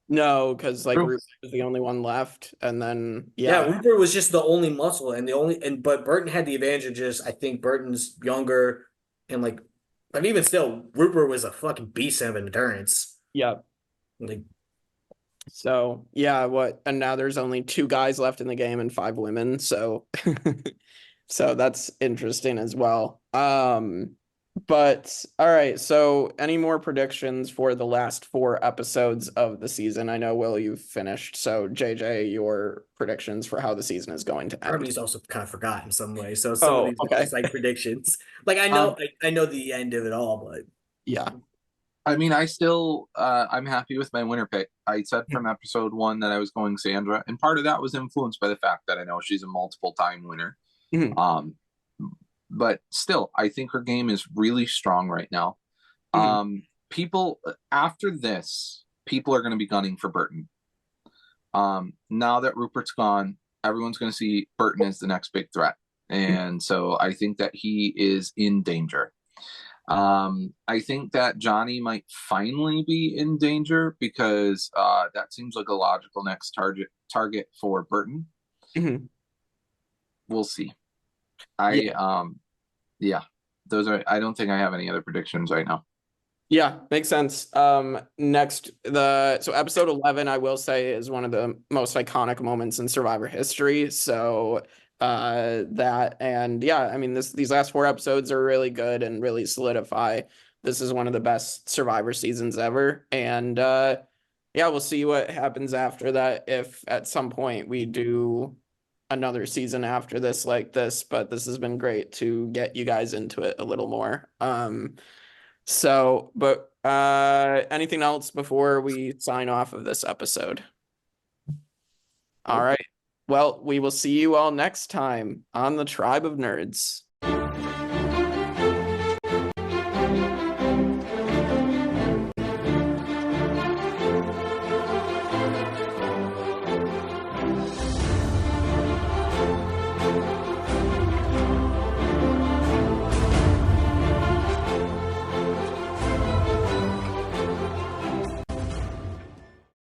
No, because like True. Rupert was the only one left, and then Yeah, yeah. Rupert was just the only muscle and the only and but Burton had the advantage of just I think Burton's younger and like but even still, Rupert was a fucking beast of endurance. Yeah. Like So yeah, what and now there's only two guys left in the game and five women, so so that's interesting as well. But all right, so any more predictions for the last four episodes of the season? I know Will, you've finished. So JJ, your predictions for how the season is going to part of end. me's also kind of forgot in some way. So some of Oh, these are okay. just like predictions. Like Um, I know the end of it all, but Yeah. I mean, I'm happy with my winner pick. I said from episode one that I was going Sandra, and part of that was influenced by the fact that I know she's a multiple time winner. Mhm. Um, but still, I think her game is really strong right now. Mhm. People after this, people are going to be gunning for Burton. Now that Rupert's gone, everyone's going to see Burton as the next big threat, and so I think that he is in danger. I think that Johnny might finally be in danger because that seems like a logical next target for Burton. Mhm. We'll see. Yeah. Yeah, those are. I don't think I have any other predictions right now. Yeah, makes sense. Next, so episode 11, I will say, is one of the most iconic moments in Survivor history. So, that and yeah, I mean, these last four episodes are really good and really solidify this is one of the best Survivor seasons ever. And yeah, we'll see what happens after that if at some point we do another season after this like this, but this has been great to get you guys into it a little more. So, but anything else before we sign off of this episode? All Nope. right. Well, we will see you all next time on the Tribe of Nerds.